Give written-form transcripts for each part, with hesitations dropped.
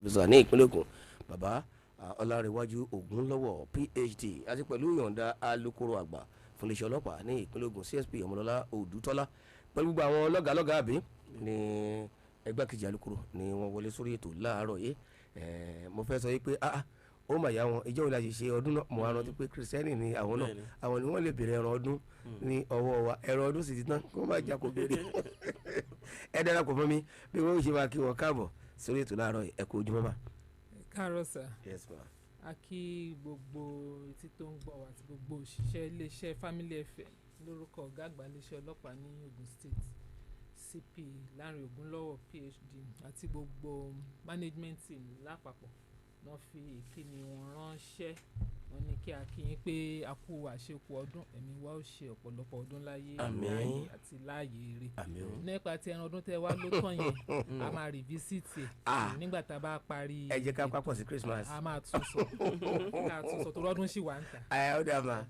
bísà ní ìpínlẹ̀ Ògùn bàbá Ọlárẹ̀wájú Ògúnlọ́wọ̀ PhD àti pẹ̀lú ìyọ̀ǹda alukoro àgbà fún iléeṣẹ́ ọlọ́pàá ní ìpínlẹ̀ Ògùn CSP Ọmọlọ́lá Odùtọ́lá pẹ̀lú gbogbo àwọn lọ́gàálọ́gàá àbí ní ẹgbàkejì alukoro ni wọ́n wọlé sórí ètò láàárọ̀ yìí mo fẹ́ sọ yìí pé ó mà yá wọn ìjọ ìlà ṣe ọdún náà mo wá rántí pé kìrìsìtẹ́nì ni àwọn náà àwọn ni wọ́n lè béèrè ẹran ọdún ní ọwọ́ wa ẹran ọdún sì ti tán kó má jà kó béèrè ẹ darapọ̀ fún mi bí wọ́n ṣe máa kí wọn káàbọ̀ sórí ètò láàárọ̀ ẹ kú ojúmọ́ mà. káàárọ̀ sà. Yes ma. a kí gbogbo etí tó ń gbọ́ wa àti gbogbo òṣìṣẹ́ iléeṣẹ́ Family FM lórúkọ ọ̀gá àgbà iléeṣẹ́ ọlọ́pàá ní Ogun State CP Lánrè Ògúnlọ́wọ̀ PhD àti gbogbo management team lápapọ̀ wọ́n fi ìkíni wọn ránṣẹ́ wọ́n ní kí a kí yín pé a kú àṣekù ọdún ẹ̀mí wa ó ṣe ọ̀pọ̀lọpọ̀ ọdún láyé láàyè àti láàyè eré nípa ti ẹran ọdún tẹ wá ló tán yẹn a máa revisit nígbà tá a bá parí ẹ jẹ́ ká papọ̀ sí Christmas a máa tún sọ tó rọ́dún sì wà ń tà. ó dà mà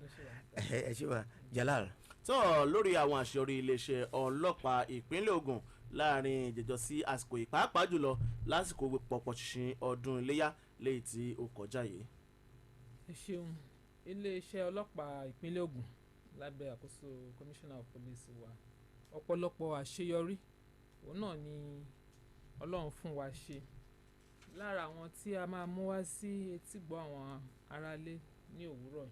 ẹ ṣe mà Jalal. tó lórí àwọn àṣeyọrí iléeṣẹ́ ọlọ́pàá ìpínlẹ̀ Ògùn láàrin ìjẹjọ sí àsìkò ìpàápàá jùlọ lásìkò pọ̀pọ̀ ṣìnṣìn ọdún iléyà léyìí tí ó kọjá yìí. ẹ ṣeun iléeṣẹ́ ọlọ́pàá ìpínlẹ̀ Ògùn lábẹ́ àkóso commissioner of police wa ọ̀pọ̀lọpọ̀ àṣeyọrí òun náà ni Ọlọ́run fún wa ṣe lára àwọn tí a máa mú wá sí etígbọ̀ àwọn aráalé ní òwúrọ̀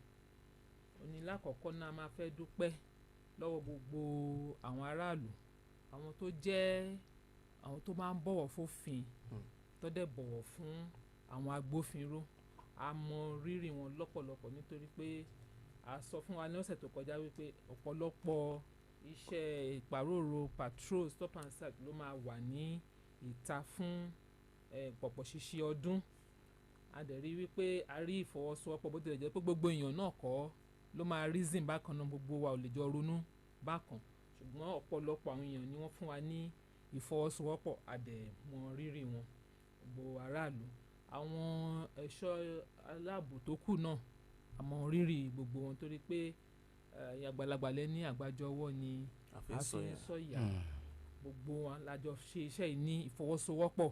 òní lákọ̀ọ́kọ́ náà máa fẹ́ dúpẹ́ lọ́wọ́ gbogbo àwọn aráàlú àwọn tó jẹ́ àwọn tó máa ń bọ̀wọ̀ fófin tó dẹ̀ bọ̀wọ̀ fún àwọn agbófinró a mọ rírì wọn lọ́pọ̀lọpọ̀ nítorí pé a sọ fún wa ní ọ̀sẹ̀ tó kọjá wípé ọ̀pọ̀lọpọ̀ iṣẹ́ ìpàróòrò patrol stop and search ló máa wà ní ìta fún pọ̀pọ̀ ṣíṣe ọdún a dẹ̀ rí wípé a rí ìfọwọ́sowọ́pọ̀ bó tilẹ̀ jẹ́ pé gbogbo èèyàn náà kọ́ ló máa reason bákan náà gbogbo wa ò lè jọ ronú bákan ṣùgbọ́n ọ̀pọ̀lọpọ̀ àwọn èèyàn ni wọ́n fún wa ní ìfọwọ́sowọ́pọ̀ a dẹ̀ mọ rírì wọn gbogbo aráàlú àwọn ẹ̀ṣọ́ aláàbò tó kù náà a mọ rírì gbogbo wọn torí pé àgbàlagbà lẹ ní àgbájọ ọwọ́ ni àfẹ́sọ̀yà gbogbo wọn lájọ ṣe iṣẹ́ yìí ní ìfọwọ́sowọ́pọ̀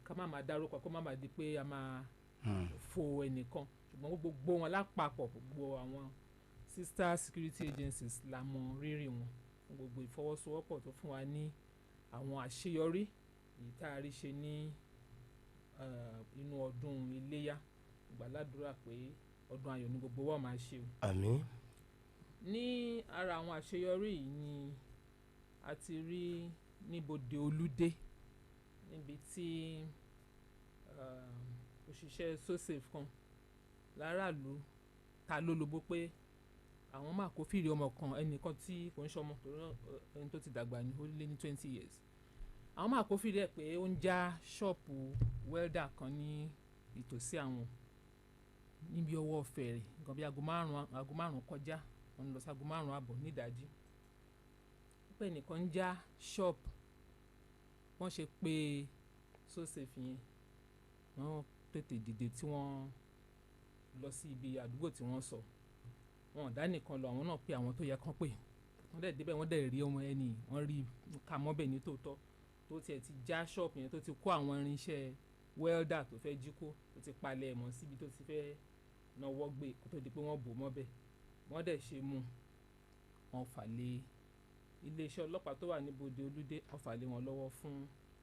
ká má máa dárúkọ kó má máa di pé a máa fo ẹnìkan ṣùgbọ́n gbogbo wọn lápapọ̀ gbogbo àwọn sister security agencies la mọ rírì wọn gbogbo ìfọwọ́sowọ́pọ̀ tó fún wa ní àwọn àṣeyọrí èyí tá a rí ṣe ní inú ọdún iléyá gbàládùra pé ọdún ayọ̀ ní gbogbo wa máa ṣe o. Àmín. ní ara àwọn àṣeyọrí yìí ni a ti rí níbodè olúdé níbi tí òṣìṣẹ́ sosafe kan láràlú ta ló lobó pé àwọn máa kó fìrí ọmọ kan ẹnìkan tí kò ń ṣọmọ torí ẹni tó ti dàgbà ní ó lé ní 20 years àwọn máa kó fìrí ẹ̀ pé ó ń já ṣọ́ọ̀pù welder kan ní ìtòsí àwọn níbi ọwọ́ fẹ̀rẹ̀ nǹkan bí aago márùn-ún kọjá wọn lọ sí aago márùn-ún àbọ̀ nídàájí pé ẹnìkan ń já ṣọ́ọ̀pù wọ́n ṣe pé sosafe yẹn wọ́n tètè dìde tí wọ́n lọ sí ibi àdúgbò tí wọ́n sọ wọn ò dá nìkan lọ àwọn náà pé àwọn tó yẹ kán pè wọ́n dẹ̀ débẹ̀ wọ́n dẹ̀ rí ọmọ ẹni wọ́n rí ká mọ́bẹ̀ ní tòótọ́ tó tiẹ̀ ti já ṣọ́ọ̀pù yẹn tó ti kó àwọn irinṣẹ́ welder tó fẹ́ jí kó tó ti palẹ̀ mọ́ síbi tó ti fẹ́ náwó gbé kó tó di pé wọ́n bò mọ́bẹ̀ wọ́n dẹ̀ ṣe mú wọn fà lé iléeṣẹ́ ọlọ́pàá tó wà níbodè olúdé wọ́n fà lé wọn lọ́wọ́ fún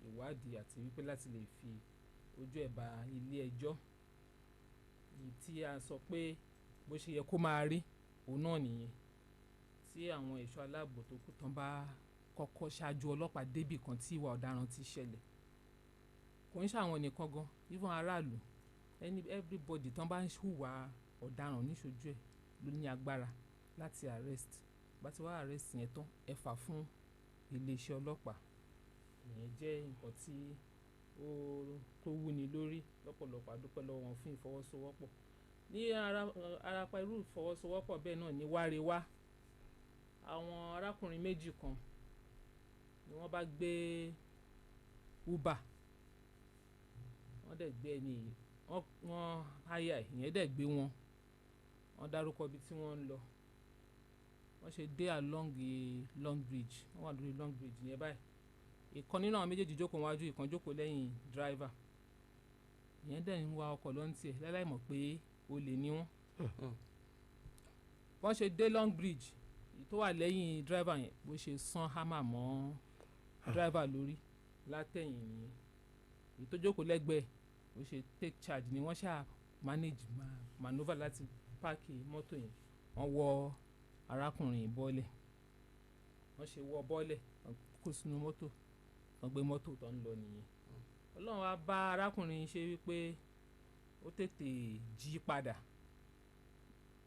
ìwádìí àti wípé láti lè fi ojú ẹ̀ bá ilé ẹjọ́ yìí tí a sọ pé bó ṣe yẹ kó máa rí òun náà nìyẹn tí àwọn ẹ̀ṣọ́ aláàbò tó kù tán bá kọ́kọ́ ṣáájú ọlọ́pàá débì kan tí ìwà ọ̀daràn ti ṣẹlẹ̀ kò ń ṣàwọn nìkan gan even aráàlú everybody tán bá ń hùwà ọ̀daràn níṣojú ẹ̀ ló ní agbára láti arrest bá ti wá arrest yẹn tán ẹ fà fún iléeṣẹ́ ọlọ́pàá ìyẹn jẹ́ nǹkan tí ó tó wúni lórí lọ́pọ̀lọpọ̀ àdúpẹ́ lọ́wọ́ wọn fún ìfọwọ́sowọ́pọ̀ ní arapa irú ìfọwọ́sowọ́pọ̀ bẹ́ẹ̀ náà ní wárewá àwọn arákùnrin méjì kan ni wọ́n bá gbé uber wọ́n dẹ̀ gbé ẹni wọ́n háyà ìyẹn dẹ̀ gbé wọn wọ́n dárúkọ ibi tí wọ́n ń lọ wọ́n ṣe dé along long bridge wọ́n wà lórí long bridge yẹn báyìí ìkan nínú àwọn méjèèjì jókòó wájú ìkan jókòó lẹ́yìn driver ìyẹn dẹ̀ ń wa ọkọ̀ lọ́n tiẹ̀ láláì mọ̀ pé olè ni wọ́n. wọ́n ṣe dé Long Bridge tó wà lẹ́yìn driver yẹn bó ṣe sán hámà mọ́ driver lórí látẹ̀yìn nìyẹn èyí tó jókòó lẹ́gbẹ̀ẹ́ bó ṣe take charge ni wọ́n ṣáà manage maneuver láti páàkì mọ́tò yẹn wọ́n wọ arákùnrin bọ́lẹ̀ wọ́n ṣe wọ bọ́lẹ̀ kó sínú mọ́tò wọ́n gbé mọ́tò tó ń lọ nìyẹn Ọlọ́run wá bá arákùnrin ṣe wípé ó tètè jí padà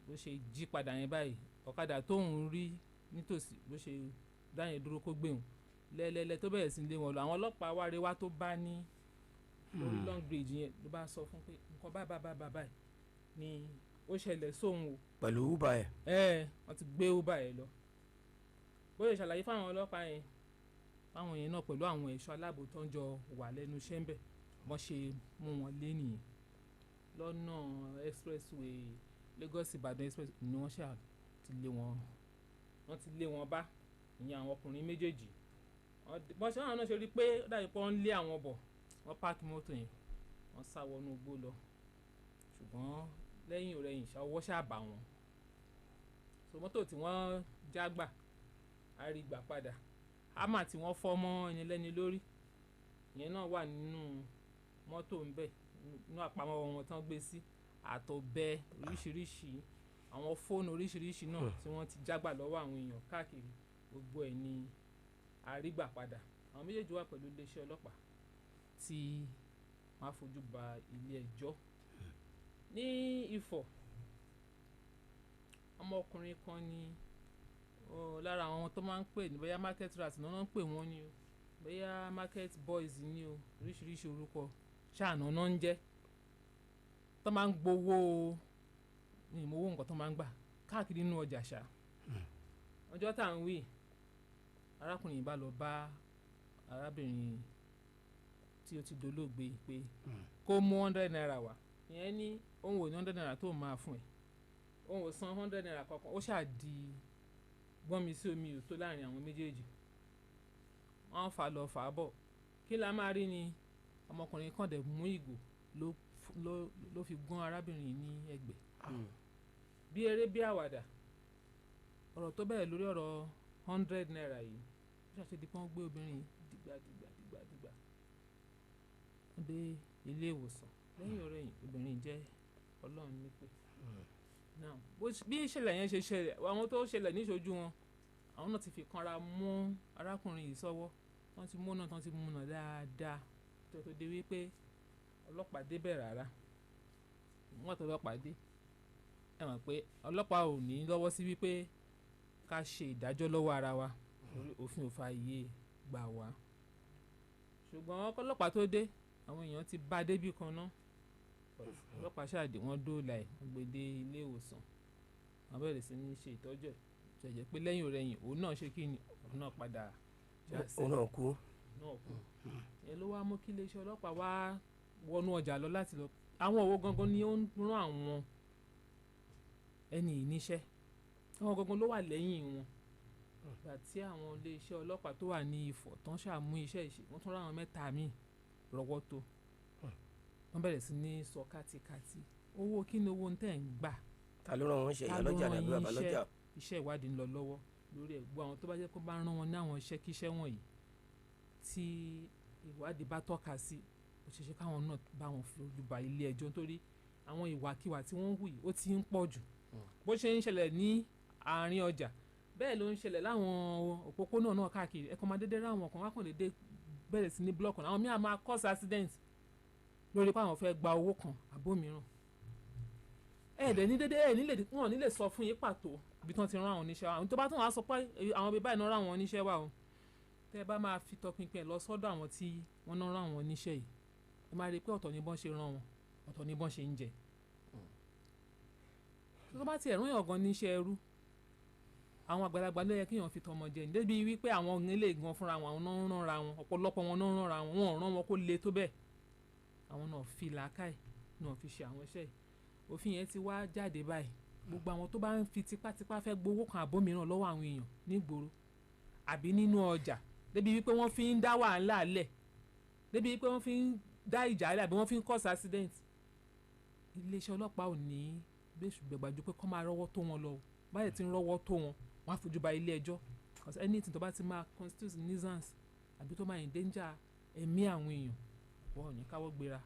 bó ṣe jí padà yẹn báyìí ọ̀kadà tóun rí nítòsí bó ṣe dáyẹn dúró kó gbéhùn lẹ́lẹ́lẹ́ tó bẹ̀rẹ̀ sí lé wọn lọ àwọn ọlọ́pàá wá rẹwà tó bá ní lórí Long Bridge yẹn ló bá sọ fún pé nǹkan báyìí ni ó ṣẹlẹ̀ sóhun o. pẹ̀lú uber ẹ̀. wọ́n ti gbé uber ẹ̀ lọ bóyá ṣàlàyé fáwọn ọlọ́pàá yẹn fáwọn yẹn náà pẹ̀lú àwọn ẹ̀ṣọ́ aláàbò tó ń jọ wà lẹ́nu iṣẹ́ ń bẹ̀ wọ́n ṣe mú wọn lé nìyẹn lọ́nà expressway Lagos Ìbàdàn express ni wọ́n ṣáà ti lé wọn bá ìyẹn àwọn ọkùnrin méjèèjì bọ́n ṣe náà ṣe rí i pé ó dàbí pé wọ́n ń lé àwọn bọ̀ wọ́n páàkì mọ́tò yẹn wọ́n sá wọnú igbó lọ ṣùgbọ́n lẹ́yìn ọ̀rẹ́yìn ọwọ́ ṣáà bá wọn so mọ́tò tí wọ́n já gbà á rí gbà padà hámà tí wọ́n fọ́ mọ́ ẹni lẹ́ni lórí ìyẹn náà wà nínú mọ́tò ń bẹ̀ nínú àpamọ́ wọn tán gbé sí àtọ̀bẹ oríṣiríṣi àwọn fóònù oríṣiríṣi náà tí wọ́n ti jágbà lọ́wọ́ àwọn èèyàn káàkiri gbogbo ẹ̀ ní àrígbà padà àwọn méjèèjì wà pẹ̀lú iléeṣẹ́ ọlọ́pàá tí wọ́n á fojú ba ilé ẹjọ́ ní Ifọ̀ ọmọkùnrin kan ní lára àwọn tó máa ń pè ní bóyá market rat náà ń pè wọ́n ní o bóyá market boys ní o oríṣiríṣi orúkọ ṣáànà náà ń jẹ́ tó máa ń gbowó ní ìmọ̀wó nǹkan tó máa ń gbà káàkiri nínú ọjà ṣá ọjọ́ tá à ń wí arákùnrin bá lọ bá arábìnrin tí ó ti dolóògbé pé kó mú 100 naira wá ìyẹn ní òun ò ní 100 naira tó máa fún ẹ òun ò san 100 naira kankan ó ṣáà di gbọ́n mi sí omi ò tó láàrin àwọn méjèèjì wọ́n fà lọ fà bọ̀ kí la máa rí ni ọmọkùnrin kan dẹ̀ mú ìgò ló fi gún arábìnrin ní ẹ̀gbẹ́ bí eré bí àwàdà ọ̀rọ̀ tó bẹ̀rẹ̀ lórí ọ̀rọ̀ 100 naira yìí ó ṣàṣe di pé wọ́n gbé obìnrin dìgbà wọ́n dé ilé ìwòsàn lẹ́yìn ọ̀rẹ́yìn obìnrin jẹ́ Ọlọ́run nípè now bí ìṣẹ̀lẹ̀ yẹn ṣe ṣẹlẹ̀ àwọn tó ṣẹlẹ̀ níṣojú wọn àwọn náà ti fi kanra mú arákùnrin yìí sọ́wọ́ wọ́n ti múnà tán ti múnà dáadáa tó dé wípé ọlọ́pàá débẹ̀ rárá wọ́n tó ọlọ́pàá dé ẹ mọ̀ pé ọlọ́pàá ò ní lọ́wọ́ sí wípé ká ṣe ìdájọ́ lọ́wọ́ ara wa òfin ò fààyè gbà wá ṣùgbọ́n ọlọ́pàá tó dé àwọn èèyàn ti bá débì kan náà ọlọ́pàá ṣáàdì wọ́n dóòlà ẹ̀ wọ́n gbé dé ilé ìwòsàn wọ́n bẹ̀rẹ̀ sí ní ṣe ìtọ́jú ẹ̀ ṣẹ̀jẹ̀ pé lẹ́yìn ọ̀rẹ́yìn òun náà ṣe kí ni òun náà padà jáde òun náà kú ẹ ló wá mú kí iléeṣẹ́ ọlọ́pàá wá wọnú ọjà lọ láti lọ àwọn òwò gangan ni ó ń rán àwọn ẹni ìníṣẹ́ àwọn gangan ló wà lẹ́yìn wọn ìgbà tí àwọn iléeṣẹ́ ọlọ́pàá tó wà ní Ifọ̀ tán ṣàmú iṣẹ́ ìṣe wọ́n tún ráwọn mẹ́ta míì Rowoto wọ́n bẹ̀rẹ̀ sí ní sọ kátikàti owó kí ni owó ń tẹ̀ ń gbà ta ló rán wọn ṣe ìyá lọ́jà àbí bàbá lọ́jà iṣẹ́ ìwádìí ń lọ lọ́wọ́ lórí ẹ̀ gbọ́ àwọn tó bá jẹ́ kó bá rán wọn ní àwọn iṣẹ́ kíṣẹ́ wọ̀nyí tí ìwádìí bá tọ́ka sí ó ṣeéṣe káwọn náà bá wọn fi ojú ba ilé ẹjọ́ nítorí àwọn ìwàkiwà tí wọ́n ń hù yìí ó ti ń pọ̀ jù bó ṣe ń ṣẹlẹ̀ ní àárín ọjà bẹ́ẹ̀ ló ń ṣẹlẹ̀ láwọn òpópónà náà káàkiri ẹ̀kọ́ máa dédé ráwọn kan wá kàn dédé bẹ̀rẹ̀ sí ní blọọkù àwọn míì máa cause accident lórí pé àwọn fẹ́ gba owó kan àbó mìíràn ẹ̀ẹ́dẹ̀ ní dédé wọn nílè sọ fún yín pàtó ibi tí wọ́n ti rán àwọn oníṣẹ́ wa àwọn tó bá tún wá sọ pé àwọn bíbá ìnáwó àwọn oníṣẹ́ wa o tẹ́ ẹ bá máa fi tọpinpin lọ sọ́dọ̀ àwọn tí wọ́n náà rán àwọn oníṣẹ́ yìí ẹ máa rí i pé ọ̀tọ̀ ni bọ́n ṣe rán wọn ọ̀tọ̀ ni bọ́n ṣe ń jẹ tó bá tiẹ̀ rán ọ̀gán níṣẹ́ ẹrú àwọn àgbàlagbà ló yẹ kí èèyàn fi tọmọ jẹ ní débi wípé àwọn ilé gan fúnra wọn náà ń ránra wọn ọ̀pọ̀lọpọ̀ wọn náà ń ránra wọn wọn ò rán wọn kó le tó bẹ́ẹ̀ àwọn náà fi làákàyè náà fi ṣe àwọn iṣẹ́ yìí òfin yẹn ti wá jáde báyìí gbogbo àwọn tó bá ń fi tipátipá fẹ́ gbowó kan àbó mìíràn lọ́wọ́ àwọn èèyàn nígboro àbí nínú ọjà débi wípé wọ́n fi ń dá wàhálà lẹ̀ débi wípé wọ́n fi ń dá ìjà alẹ́ àbí wọ́n fi ń cause accident iléeṣẹ́ ọlọ́pàá ò ní gbèsù gbẹ̀gbàjú pé kọ́ máa rọ́wọ́ tó wọn lọ báyìí ti ń rọ́wọ́ tó wọn wọ́n á fojú ba ilé ẹjọ́ because anything tó bá ti máa constitute nuisance àbí tó máa endanger ẹ̀mí àwọn èèyàn wọ́n ò ní káwọ́ gbéra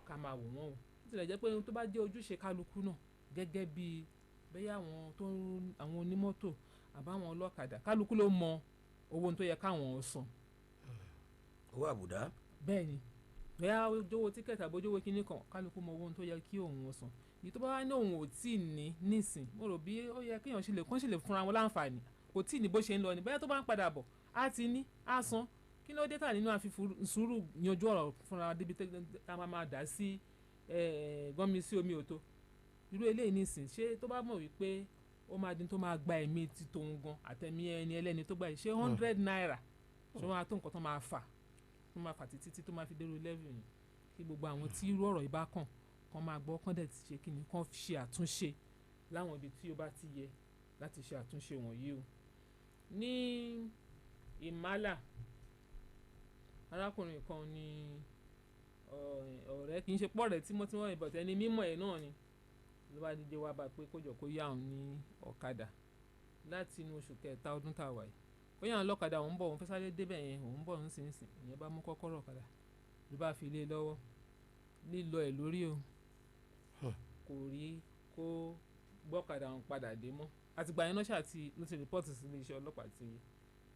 ká máa wò wọ́n o ó tilẹ̀ jẹ́ pé ohun tó bá jẹ́ ojúṣe kálukú náà gẹ́gẹ́ bí bẹ́ẹ̀ àwọn onímọ́tò àbáwọn ọlọ́kadà kálukú ló mọ owó tó yẹ káwọn san. owó àbùdá. bẹ́ẹ̀ ni bẹ́ẹ̀ ojówó tíkẹ́ẹ̀tì àbójówó kínní kan kálukú mọ owó tó yẹ kí òun san èyí tó bá wá ní òun ò tí ì ní nísìn mo rò bí ó yẹ kéèyàn ṣe lè fúnra wọn láǹfààní kò tí ì ní bó ṣe ń lọ ní bẹ́ẹ̀ tó bá ń padà bọ̀ á ti ní á san kí ló dé tà nínú àfi sùúrù yanjú ọ̀rọ̀ fúnra débi tá a máa dá sí gọ́mi sí omi òtó irú eléyìí nísìn ṣé tó bá mọ̀ wípé ó máa dín tó máa gba ẹ̀mí ti tòun gan àtẹ̀mí ẹni ẹlẹ́ni tó gbà yìí ṣé 100 naira ṣé wọ́n á tó nǹkan tó máa fà títí tó máa fi dérú level yìí kí gbogbo àwọn tí irú ọ̀rọ̀ yìí bá kàn kàn máa gbọ́ kàn dẹ̀ ti ṣe kí ni kàn ṣe àtúnṣe láwọn ibi tí ó bá ti yẹ láti ṣe àtúnṣe wọ̀nyí o. ní ìmálà arákùnrin kan ní ọ̀rẹ́ kì í ṣe pọ̀ rẹ̀ tímọ́tímọ́ ìbọ̀tẹ́ ẹni mímọ̀ ẹ̀ náà ni ló bá dídé wá bá pé kójọ kó yá òun ní ọ̀kadà láti inú oṣù kẹta ọdún tá a wà yìí ó yà ń lọ́kadà òun bọ̀ òun fẹ́ sáré débẹ̀ yẹn òun bọ̀ nísinsìn ìyẹn bá mú kọ́kọ́rọ́ ọ̀kadà ló bá fi lé lọ́wọ́ lílọ ẹ̀ lórí o kò rí kó gbọ́kadà òun padà dé mọ́ àtìgbà yẹn náà ṣáàtì ló ti rìpọ́ọ̀tì sí iléeṣẹ́ ọlọ́pàá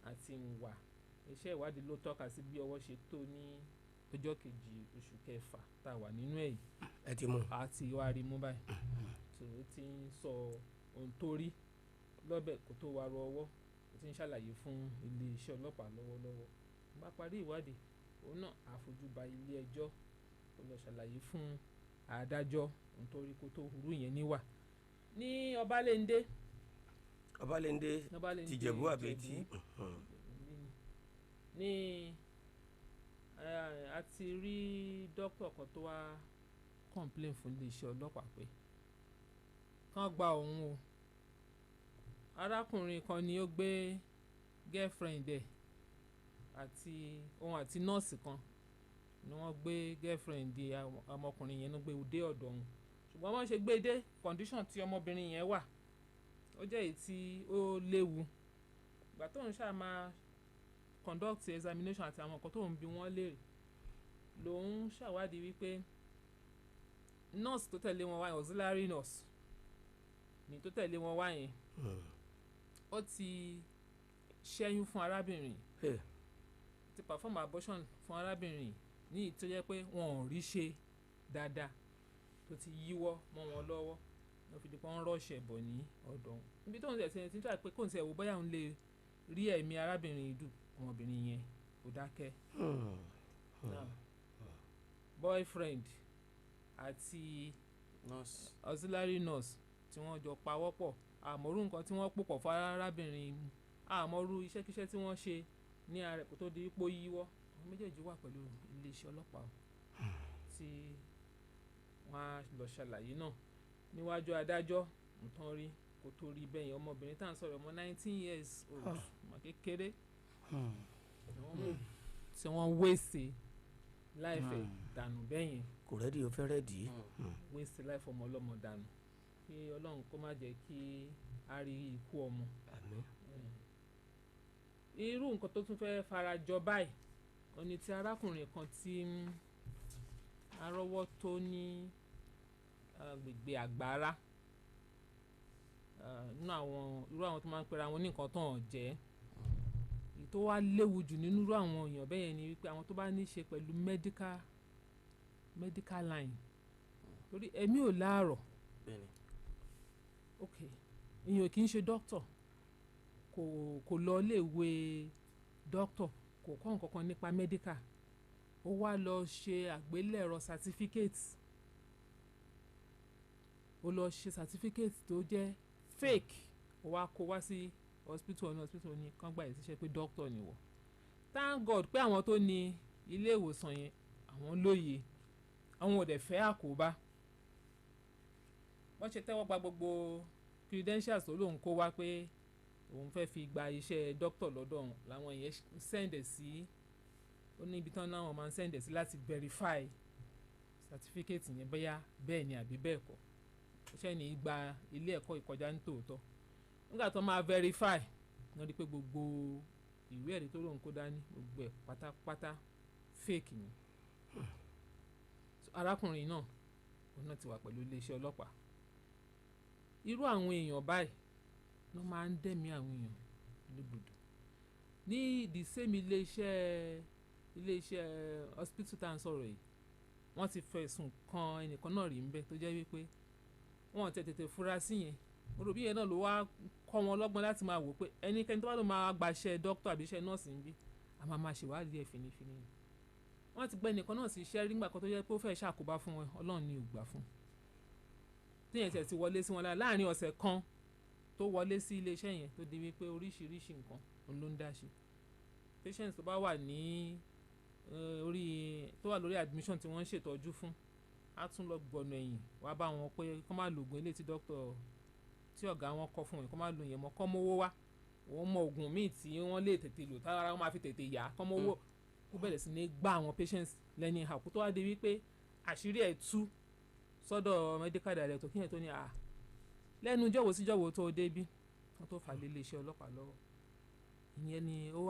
àti wà iṣẹ́ ìwádìí ló tọ́ka sí bí ọwọ́ ṣe tó ní ọjọ́ kejì oṣù kẹfà tá a wà nínú ẹ̀ yìí ẹ ti mú àti wá rí mú báyìí tó o ti ń sọ ohun tó rí lọ́bẹ̀ kó tó wá rọ ọwọ́ o ti ń ṣàlàyé fún iléeṣẹ́ ọlọ́pàá lọ́wọ́lọ́wọ́ bá parí ìwádìí òun náà àfojú ba ilé ẹjọ́ kó lọ ṣàlàyé fún adájọ́ ohun tó rí kó tó hurú yẹn níwà ní Ọbalẹ́ndé tìjẹ̀bú àbí tí ní a ti rí dókítà kan tó wá complain fún iléeṣẹ́ ọlọ́pàá pé kán gba òun o arákùnrin kan ni ó gbé girlfriend ẹ̀ àti nọ́ọ̀sì kan ni wọ́n gbé girlfriend ọmọkùnrin yẹn ló gbé dé ọ̀dọ̀ òun ṣùgbọ́n wọ́n ṣe gbé dé condition tí ọmọbìnrin yẹn wà ó jẹ́ èyí tí ó léwu ìgbà tóun ṣáà máa conduct examination àti àwọn nǹkan tóun bi wọ́n léèrè lòun ṣàwádìí wípé nurse tó tẹ̀lé wọn wá yẹn auxiliary nurse ní tó tẹ̀lé wọn wá yẹn ó ti ṣẹ́yún fún arábìnrin ti perform abortion fún arábìnrin ní tó jẹ́ pé wọn ò rí ṣe dáadáa tó ti yíwọ́ mọ́ wọn lọ́wọ́ wọ́n fi di pé wọ́n rọ̀ṣẹ̀ bọ̀ ní ọ̀dọ̀ ibi tó ń tẹ̀sí ti ń tà pé kò ń tẹ̀ wò bóyá òun lè rí ẹ̀mí arábìnrin ìdù ọmọbìnrin yẹn kò dákẹ́ boyfriend àti auxiliary nurse tí wọ́n jọ pawọ́pọ̀ àmọ́rú nǹkan tí wọ́n pòpọ̀ fún arábìnrin àmọ́rú iṣẹ́kíṣẹ́ tí wọ́n ṣe ní ara kò tó di ipò yíwọ́ àwọn méjèèjì wà pẹ̀lú iléeṣẹ́ ọlọ́pàá tí wọ́n á lọ ṣàlàyé náà níwájú adájọ́ nǹkan rí kò tó rí bẹ́ẹ̀ yẹn ọmọbìnrin tá à ń sọ̀rọ̀ ọmọ 19 years old ọmọ kékeré tí wọ́n wéṣe láìfẹ́ dànù bẹ́ẹ̀ yẹn kò rẹ́dí o fẹ́ rẹ́dí wéṣe láìfọ́ ọmọ ọlọ́mọ dànù kí ọlọ́run kó má jẹ́ kí a rí ikú ọmọ. irú nǹkan tó tún fẹ́ẹ́ farajọ báyìí òní ti arákùnrin kan tí arọ́wọ́ tó ní agbègbè àgbára nínú irú àwọn tó máa ń pera wọn ní nǹkan tó hàn jẹ́ èyí tó wá léwu jù nínú irú àwọn èèyàn bẹ́ẹ̀ ni wípé àwọn tó bá ní í ṣe pẹ̀lú medical line torí ẹ̀mí ò láàrọ̀ ok èèyàn kì í ṣe doctor kò lọ iléèwé doctor kò kọ́ nǹkan kan nípa medical ó wá lọ ṣe àgbélẹ̀rọ certificate ó lọ ṣe certificate tó jẹ́ fake ó wá kó wá sí hospital ní kán gbà yìí síṣẹ́ pé doctor ni wọ́n thank God pé àwọn tó ní ilé ìwòsàn yẹn àwọn lóye àwọn ò dẹ̀ fẹ́ àkóbá wọ́n ṣe tẹ́wọ́ gba gbogbo credentials tó lóun kó wá pé òun fẹ́ fi gba iṣẹ́ doctor lọ́dọ̀ òun làwọn yẹn sẹ́ndẹ̀ sí ó ní ibi tán náà wọ́n máa ń sẹ́ndẹ̀ sí láti verify certificate yẹn bóyá bẹ́ẹ̀ ni àbí bẹ́ẹ̀ kọ́ iṣẹ́ ní gba ilé ẹ̀kọ́ ìkọjá ní tòótọ́ nígbà tó máa verify wọ́n rí pé gbogbo ìwé ẹ̀rí tó lóun kó dání gbogbo ẹ̀ pátápátá fake ni arákùnrin náà òun náà ti wà pẹ̀lú iléeṣẹ́ ọlọ́pàá irú àwọn èèyàn báyìí ló máa ń dẹ̀mí àwọn èèyàn légbodò ní the same iléeṣẹ́ hospital tá à ń sọ̀rọ̀ yìí wọ́n ti fẹ̀sùn kan ẹnìkan náà rí ń bẹ̀ tó jẹ́ wípé wọ́n tètè fura sí yẹn olùbí yẹn náà ló wá kọ́ wọn lọ́gbọ́n láti máa wò pé ẹnikẹ́ni tó bá lò máa gbaṣẹ́ dókítà àbí iṣẹ́ nọ́ọ̀sì ń bí a máa ṣèwádìí ẹ̀ finifini ni wọ́n ti gbé ẹnìkan náà sí iṣẹ́ rí nígbà kan tó jẹ́ pé ó fẹ́ ṣàkóbá fún wọn Ọlọ́run ní ò gbà fún tíyẹn tẹ̀ ti wọlé sí wọn láàrin ọ̀sẹ̀ kan tó wọlé sí iléeṣẹ́ yẹn tó di wípé oríṣiríṣi nǹkan òun ló ń dá ṣe patients tó bá wà ní tó wà lórí admission tí wọ́n ń ṣètọ́jú fún á tún lọ gbọ̀nà ẹ̀yìn wá bá wọn pé kọ́ máa lo oògùn ilé tí dókítà tí ọ̀gá wọn kọ fún wọn kọ́ máa lo yẹn mọ́ kọ́ mówó wá wọ́n mọ oògùn míì tí wọ́n lè tètè lò tára wọn máa fi tètè yá kọ́ mówó kó bẹ̀rẹ̀ sí ní gbá àwọn patients lẹ́ni àkó tó wá di wípé àṣírí ẹ̀ tú sọ́dọ̀ medical director kíyẹn tó ní lẹ́nu jọ̀wọ́ sí jọ̀wọ́ tó débí wọ́n tó fà lé iléeṣẹ́ ọlọ́pàá lọ́wọ́ ìyẹn ni ó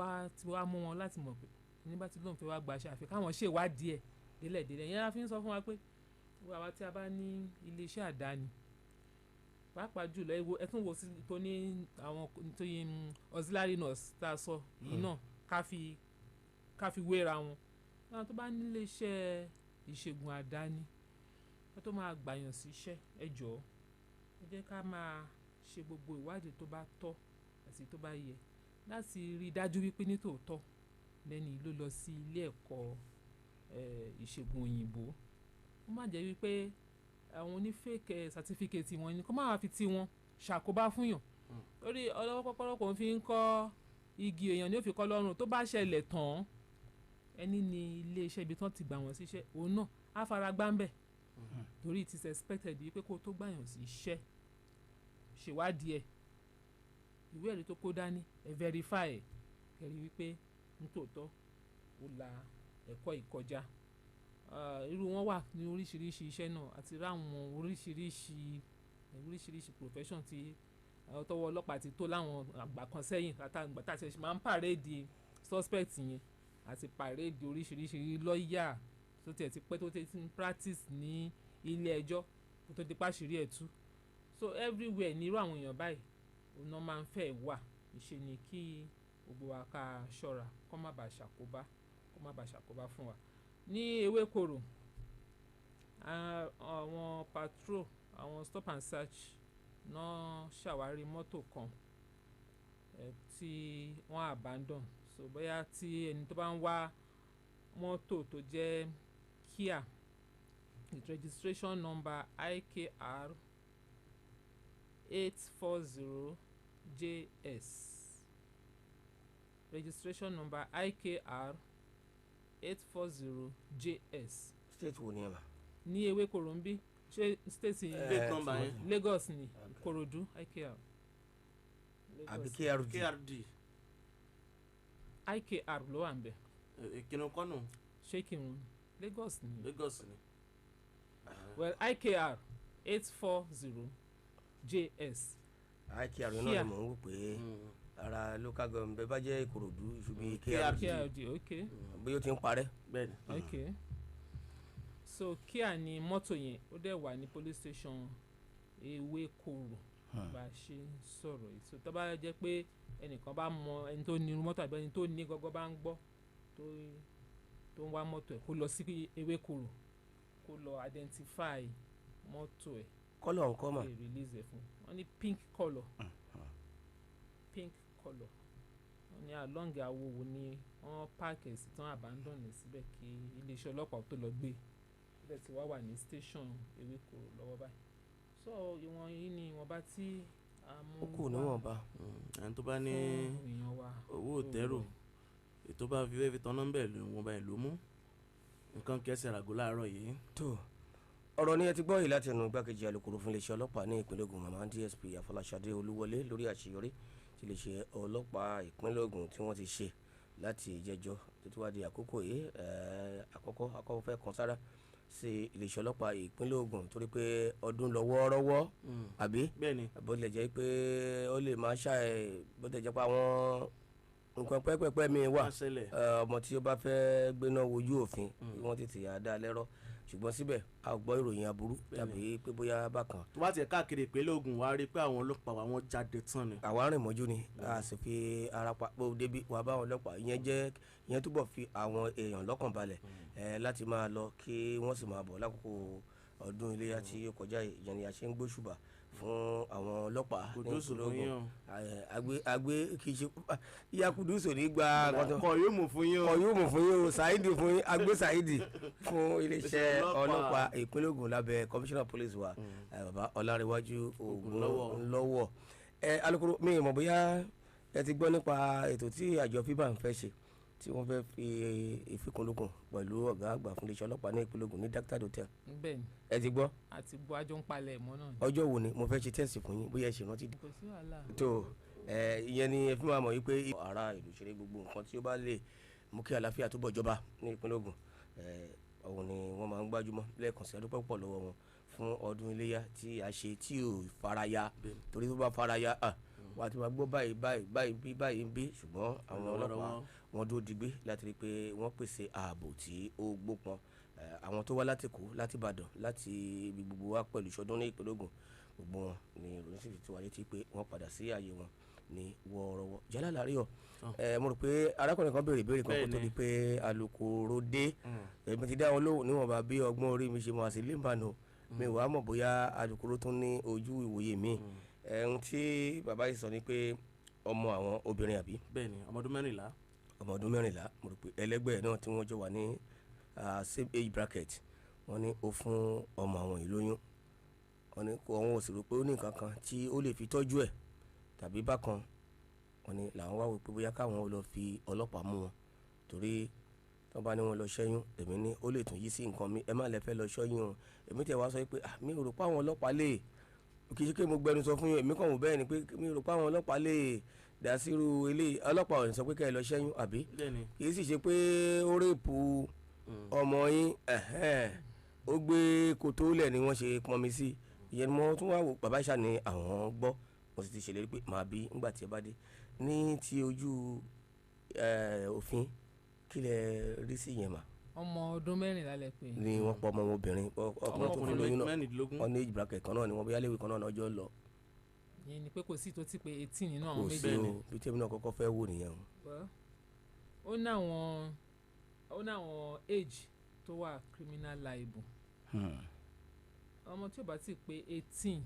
wá mú wọn láti mọ̀ pé ní bá ti lóun fẹ́ wá gbaṣẹ́ àfi káwọn ṣèwádìí ẹ̀ délẹ̀délẹ̀ ìyẹn la fi ń sọ fún wa pé àwa tí a bá ní iléeṣẹ́ àdáni pàápàá jùlọ ẹtún wo sí tó ní àwọn tó yẹ auxiliary nurse tá a sọ yìí náà ká fi wéra wọn àwọn tó bá ní iléeṣẹ́ ìṣègùn àdáni wọ́n tó máa gbàyàn síṣẹ́ ẹ jọ̀ọ́ ẹ jẹ́ ká máa ṣe gbogbo ìwádìí tó bá tọ́ àti tó bá yẹ láti rí i dájú wípé nítòótọ́ lẹ́ni ló lọ sí ilé ẹ̀kọ́ ìṣègùn òyìnbó ó má jẹ́ wípé àwọn oní fake certificate wọn ni kó má wá fi tí wọn ṣàkóbá fún yàn lórí ọlọ́wọ́ pọ́pọ́rọ́ kò ń fi ń kọ́ igi èèyàn ní ó fi kọ́ lọ́rùn tó bá ṣẹlẹ̀ tán ẹni ní ilé iṣẹ́ ibi tán ti gbà wọ́n síṣẹ́ òun náà á fara gbá ń bẹ̀ torí it is expected wípé kó tó gbàyàn sí iṣẹ́ ṣèwádìí ẹ̀ ìwé ẹ̀rí tó kó dání ẹ̀ verify ẹ̀ kẹ́rí wípé nítòótọ́ ó la ẹ̀kọ́ ìkọjá irú wọn wà ní oríṣiríṣi iṣẹ́ náà àti ráwọn oríṣiríṣi profession tí tọwọ́ ọlọ́pàá ti tó láwọn àgbà kan sẹ́yìn àtàgbà tá a ṣe máa ń pàréèdì suspect yẹn àti pàréèdì oríṣiríṣi lọ́ọ̀yà tó tiẹ̀ ti pẹ́ tó ti ń practice ní ilé ẹjọ́ kó tó di pàṣírí ẹ̀ tú so everywhere ní irú àwọn èèyàn báyìí òun náà máa ń fẹ́ wà ìṣe ni kí gbogbo wa ká ṣọ́ra kó má bàa ṣàkóbá fún wa ní ewékorò àwọn patrol àwọn stop and search náà ṣàwárí mọ́tò kan tí wọ́n abandon so bóyá tí ẹni tó bá ń wá mọ́tò tó jẹ́ Kia with registration number IKR 840JS registration number IKR 840JS. state wo ni ẹ ma. ní ewékorò ń bí ṣé state yẹn Lagos ni Korodu IKR. àbí KRD. IKR ló wà ń bẹ̀. ìkíni kọ́nù. ṣé kìnnìún Lagos ni. well IKR 840JS. IKR náà ni mò ń wò pé ara local government bẹ́ẹ̀ bá jẹ́ Ìkòròdú ṣùgbọ́n KRD ok bóyá ó ti ń parẹ́. bẹ́ẹ̀ni. ok so Kia ni mọ́tò yẹn ó dẹ̀ wà ní police station Ewékorò bá a ṣe ń sọ̀rọ̀ yìí so tó bá jẹ́ pé ẹnìkan bá mọ ẹni tó ní mọ́tò àbí ẹni tó ní gọ́gọ́ bá ń gbọ́ tó ń wá mọ́tò ẹ̀ kó lọ sí Ewékorò kó lọ identify mọ́tò ẹ̀ kọ́lọ̀ nǹkan mà. kó lè release ẹ̀ fún wọn ní pink colour wọ́n ní along Awowo ni wọ́n páàkì ẹ̀ sí tán abandon ẹ̀ síbẹ̀ kí iléeṣẹ́ ọlọ́pàá tó lọ gbé ibẹ̀ tí wọ́n wà ní station Ewékorò lọ́wọ́ báyìí so ìwọ̀n yìí ni ìwọ̀nba tí a mú ó kù níwọ̀nba. ẹni tó bá ní èèyàn wa owó òtẹ́rù ètò bá fi wéfi tán nọ́mbẹ̀ ló wọn báyìí ló mú nǹkan kẹsẹ̀ ràgó láàárọ̀ yìí. tó ọ̀rọ̀ ni ẹ ti gbọ́ yìí láti ẹnu igbákejì alukoro fún iléeṣẹ́ ọlọ́pàá ní ìpínlẹ̀ Ògùn mama DSP Afọláṣadé Olúwọlé lórí àṣeyọrí tí iléeṣẹ́ ọlọ́pàá ìpínlẹ̀ Ògùn tí wọ́n ti ṣe láti ìjẹjọ́ títí wá di àkókò yìí àkọ́kọ́ fẹ́ kan sára sí iléeṣẹ́ ọlọ́pàá ìpínlẹ̀ Ògùn torí pé ọdún lọ wọ́ọ́rọ́wọ́ àbí bó tilẹ̀ jẹ́ pé ó lè máa bó tilẹ̀ jẹ́ pé àwọn nǹkan pẹ́pẹ́pẹ́ mi wà ọmọ tí ó bá fẹ́ gbéná wojú òfin wọ́n tètè yà á dá lẹ́rọ̀ ṣùgbọ́n síbẹ̀ a gbọ́ ìròyìn aburú tàbí pé bóyá bákan. tó bá tiẹ̀ káàkiri ìpínlẹ̀ Ògùn wàá rí i pé àwọn ọlọ́pàá wọn jáde tán ni. àwa rìn mọ́jú ni a sì fi ara pa pé débi wà bá àwọn ọlọ́pàá ìyẹn túbọ̀ fi àwọn èèyàn lọ́kàn balẹ̀ láti máa lọ kí wọ́n sì máa bọ̀ lákòókò ọdún iléyà tí ó kọjá ìyẹn ni a ṣe ń gbóṣùbà fún àwọn ọlọ́pàá ní ìpínlẹ̀ Ògùn àgbẹ̀ kì í ṣe ìyá Kudusu ní gba kọ yóò mú fún yín o Saidi fún yín àgbẹ̀ Saidi fún iléeṣẹ́ ọlọ́pàá ìpínlẹ̀ Ògùn lábẹ́ commissioner police wa bàbá Ọlárẹ̀wájú Ògún lọ́wọ́ alukoro mi mọ̀ bóyá ẹ ti gbọ́ nípa ètò tí àjọ FIBA ń fẹ́ ṣe tí wọ́n fẹ́ fi ìfikùnlukùn pẹ̀lú ọ̀gá àgbà fún iléeṣẹ́ ọlọ́pàá ní ìpínlẹ̀ Ògùn ní Dactad Hotel. bẹ́ẹ̀ni ẹ ti gbọ́. àti gbọ́ àjọ ń palẹ̀ mọ́ náà. ọjọ́ wo ni mo fẹ́ ṣe tẹ́sì fún yín bóyá ẹ ṣe rántí. kò sí wàhálà. tó ìyẹn ni ẹ fi máa mọ̀ wípé ará ìlú ṣeré gbogbo nǹkan tí ó bá lè mú kí àlàáfíà túbọ̀ jọba ní ìpínlẹ̀ Ògùn ọ̀hún ni wọ́n máa ń gbájúmọ́ lẹ́ẹ̀kan sí adúpẹ́ pọ̀ lọ́wọ́ wọn fún ọdún iléyà tí a ṣe tí ò faraya torí tó bá faraya wà á ti máa gbọ́ báyìí ń bí ṣùgbọ́n àwọn ọlọ́pàá wọn dúró digbé láti rí i pé wọ́n pèsè ààbò tí ó gbópọn àwọn tó wá láti Èkó láti Ìbàdàn láti ibi gbogbo wa pẹ̀lú ìṣọdún ní ìpínlẹ̀ Ògùn gbogbo wọn ni ìròyìn sì ti wáyé tí pé wọ́n padà sí ààyè wọn ní wọ́ọ́rọ́wọ́ jálá láàríọ̀ mo rò pé arákùnrin kan béèrè ìbéèrè kan kó tó di pé alukoro dé èmi ti dá wọn lóhùn níwọ̀nba bí ọgbọ́n orí mi ṣe mọ̀ àti lẹ́mbàánu mi wàá mọ̀ bóyá alukoro tún ní ojú ìwòye mi ohun tí bàbá yìí sọ ni pé ọmọ àwọn obìnrin àbí. bẹ́ẹ̀ni ọmọ ọdún 14. ọmọ ọdún 14 mo rò pé ẹlẹgbẹ́ náà tí wọ́n jọ wà ní same age bracket wọ́n ní ó fún ọmọ àwọn yìí lóyún wọ́n ní àwọn ò sì rò pé ó ní nǹkan kan tí ó lè fi tọ́jú ẹ̀ tàbí bákan wọ́n ní làwọn wá wò pé bóyá káwọn ò lọ fi ọlọ́pàá mú wọn torí tó bá ní wọn lọ ṣẹ́yún èmi ní ó lè tún yí sí nǹkan mi ẹ má lè fẹ́ lọ ṣẹ́yún o èmi tẹ̀ wá sọ pé mi ò rò pé àwọn ọlọ́pàá lè kì í ṣe pé mo gbẹnu sọ fún yín èmi kàn wò bẹ́ẹ̀ ni pé mi ò rò pé àwọn ọlọ́pàá lè dá sírú ilé ọlọ́pàá ò ní sọ pé kẹ́ ẹ lọ ṣẹ́yún àbí kì í sì ṣe pé ó rèpù ọmọ yín ó gbé kòtò lẹ̀ ni wọ́n ṣe pọnmi sí ìyẹn ni wọ́n tún wá wò bàbá ìṣà ni àwọn gbọ́ mo sì ti ṣèlérí pé màá bí ńgbà tí ẹ bá dé ní ti ojú òfin kí lẹ rí sí yẹn mà. ọmọ ọdún 14 lẹ pé. ni wọ́n pọ̀ ọmọ obìnrin ọkùnrin tó fún lóyún náà wọ́n ní age bracket kan náà ni wọ́n bí aléwì kan náà ọjọ́ lọ. ìyẹn ni pé kò sí tó ti pé 18 nínú àwọn méjì. kò sí o bí tèmi náà kọ́kọ́ fẹ́ wò nìyẹn o. ó ní àwọn age tó wà criminal liable. ọmọ tí ó bá ti pé 18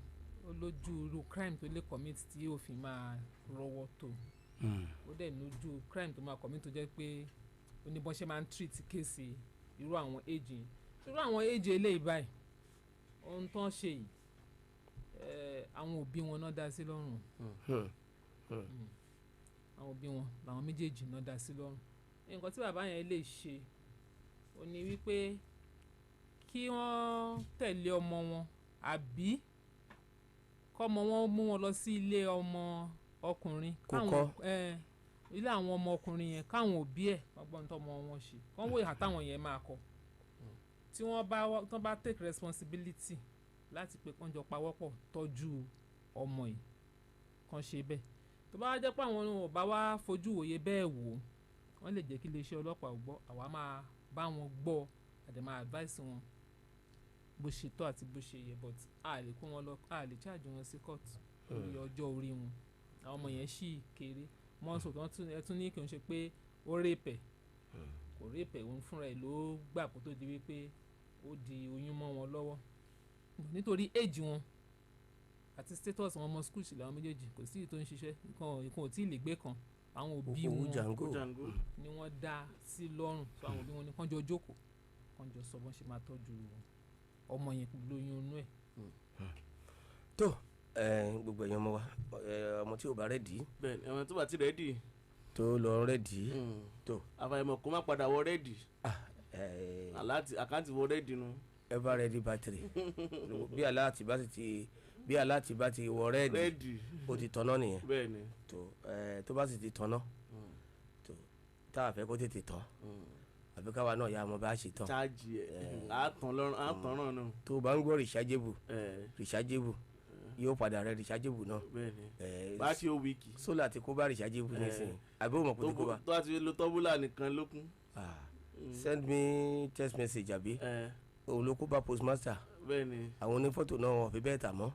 ó lójú irú crime tó lè commit tí òfin máa rọ́wọ́ tó ó dẹ̀ lójú crime tó máa commit tó jẹ́ pé oníbọn ṣe máa ń treat kéèsì irú àwọn age yìí irú àwọn age eléyìí báyìí ohun tó ń ṣe yìí àwọn òbí wọn náà dá sí lọ́rùn àwọn òbí wọn làwọn méjèèjì náà dá sí lọ́rùn nǹkan tí bàbá yẹn lè ṣe ó ní wípé kí wọ́n tẹ̀lé ọmọ wọn àbí kọ́mọ wọn mú wọn lọ sí ilé ọmọ ọkùnrin ilé àwọn ọmọ ọkùnrin yẹn káwọn òbí ẹ̀ ọgbọ́n tó ọmọ wọn ṣe kán wò ìhà táwọn yẹn máa kọ tí wọ́n bá take responsibility láti pé kán jọ pawọ́pọ̀ tọ́jú ọmọ yìí kán ṣe bẹ́ẹ̀ tó bá jẹ́ pé àwọn ò bá wá fojú òye bẹ́ẹ̀ wò wọ́n lè jẹ́ kí iléeṣẹ́ ọlọ́pàá gbọ́ àwa máa bá wọn gbọ́ àdè máa advice wọn bó ṣe tọ́ àti bó ṣe yẹ but a lè kó wọn lọ a lè charge wọn sí court lórí ọjọ́ orí wọn àwọn ọmọ yẹn ṣì kéré mọ́sọ̀ tó ẹ tún ní kí n ṣe pé ó rèpẹ̀ kò rèpẹ̀ òun fúnra ẹ̀ ló gbà kó tó di wípé ó di oyún mọ́ wọn lọ́wọ́ nítorí age wọn àti status wọn ọmọ school ṣìlẹ̀ àwọn méjèèjì kò sí tó ń ṣiṣẹ́ nǹkan ò tí ì lè gbé kan àwọn òbí wọn ni wọ́n dá sí lọ́rùn so àwọn òbí wọn ni kán jọ jókòó kán jọ sọ bọ́n ṣe máa tọ́jú ọmọ yẹn lóyún inú ẹ̀. tó gbogbo ẹ̀yin ọmọ wa ọmọ tí ò bá rẹ́dì. bẹ́ẹ̀ni ọmọ tó bá ti rẹ́dì. tó lọ rẹ́dì. tó àfàìmọ̀ kó má padà wọ rẹ́dì. àkáǹtì wọ rẹ́dì nu. ever ready battery bí aláàtì bá ti wọ rẹ́dì ó ti tọ́nà nìyẹn. àbí káwa náà yà á mọ bá a ṣe tán. chájì ẹ̀ àtàn náà nù. tó o bá ń gbọ́ rechargeable yóò padà rẹ rechargeable náà. bẹ́ẹ̀ni bá ṣe ó wíìkì. sólà ti kó bá rechargeable nísìnyí àbí o mọ̀ kó ti kó bá. tó a ti lo tọ́búlà nìkan lókun. send me text message àbí òun ló kó bá postmaster. bẹ́ẹ̀ni àwọn onífọ́tò náà wọn fi bẹ́ẹ̀ tà mọ́.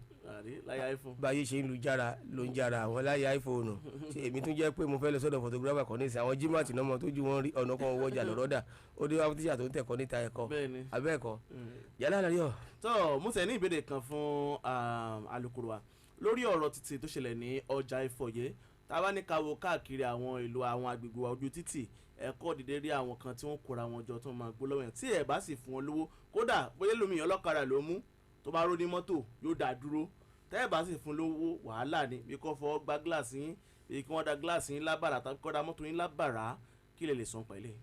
láyé iPhone. báyé ṣe ń lu jára ló ń jára àwọn láyé iPhone èmi tún jẹ́ pé mo fẹ́ lọ sọ́dọ̀ photographer kan nísìnyí àwọn jimat náà mọ̀ tó ju wọn rí ọ̀nà kan wọ́jà lọ́rọ́dà ó dé wá tíṣà tó ń tẹ̀kọ́ níta ẹ̀kọ́ abẹ́ẹ̀kọ́ yálà lárí ọ̀. tó Musa ní ìbéèrè kan fún alukoro wa lórí ọ̀rọ̀ títì tó ṣẹlẹ̀ ní ọjà Ìfọ̀yẹ́ tá a bá ní ká wo káàkiri àwọn ìlú àwọn agbègbè wa ojú títì ẹ̀kọ́ dìde rí àwọn kan tí wọ́n kóra wọn jọ tó máa gbó lọ́wọ́ yẹn tí ẹ̀ bá sì fún wọn lówó kódà bóyá lómi ọlọ́kadà ló mú tó bá ró ní mọ́tò yóò dá dúró tẹ́ ẹ̀ bá sì fún lówó wàhálà ni bí kò fọwọ́ gba gíláàsì yín bí kí wọ́n da gíláàsì yín lábàrà tàbí kọ́ da mọ́tò yín lábàrà kí lè sọ pẹ̀lẹ́.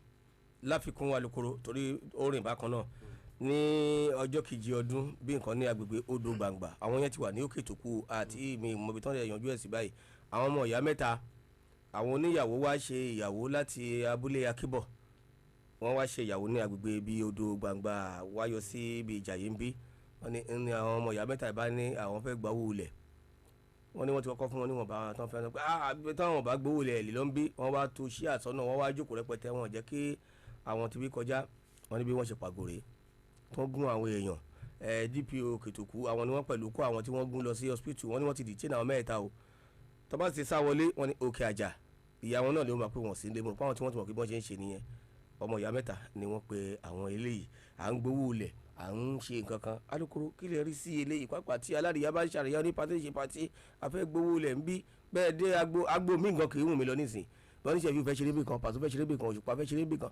láfikún alukoro torí orin bákan náà ní ọjọ́ kejì ọdún bí nǹkan ní agbègbè odò gbangba àwọn yẹn ti wà ní òkè tó kù àti mi mọ̀bí tán lè yanjú ẹ̀ sí báyìí àwọn ọmọ ìyá mẹ́ta àwọn oníyàwó wá ṣe ìyàwó láti abúlé akíbọ̀ wọ́n wá ṣe ìyàwó ní agbègbè bí odò gbangba wáyọ sí ibi ìjàyè ń bí wọ́n ní àwọn ọmọ ìyá mẹ́ta ìbá ní àwọn fẹ́ gbawó ilẹ̀ wọ́n ní wọ́n ti kọ́kọ́ fún wọn níwọ̀n bá tán fẹ́ pé táwọn bá gbowó ilẹ̀ lè ló ń bí wọ́n wá tó ṣí àtọ́nà wọ́n wá jókòó rẹpẹtẹ wọn jẹ́ kí àwọn ti bí kọjá wọ́n ní bí wọ́n ṣe pàgòrè tó gún àwọn èèyàn DPO kìtùkù àwọn ni wọ́n pẹ̀lú kó àwọn tí wọ́n gún lọ sí hospital wọ́n ní wọ́n ti detain àwọn mẹ́ta o tó bá ti sá wọlé wọ́n ní òkè àjà ìyá wọn náà ló máa pé wọ́n sí ilé mọ̀ fáwọn tí wọ́n ti mọ̀ kí wọ́n ṣe ń ṣe nìyẹn ọmọ ìyá mẹ́ta ni wọ́n pe àwọn eléyìí à ń gbowó ilẹ̀ à ń ṣe nǹkan kan alukoro kí lè rí sí eléyìí pápá tí alárìíyá bá ń ṣàríyá ní pàtó ṣe pàtí afẹ́ gbowó ilẹ̀ ń bí bẹ́ẹ̀ dé agbo mí nǹkan kì í wù mí lọ nísìn wọ́n ní ṣẹ́fí fẹ́ ṣeré bì kan pàtó fẹ́ ṣeré bì kan òṣùpá fẹ́ ṣeré bì kan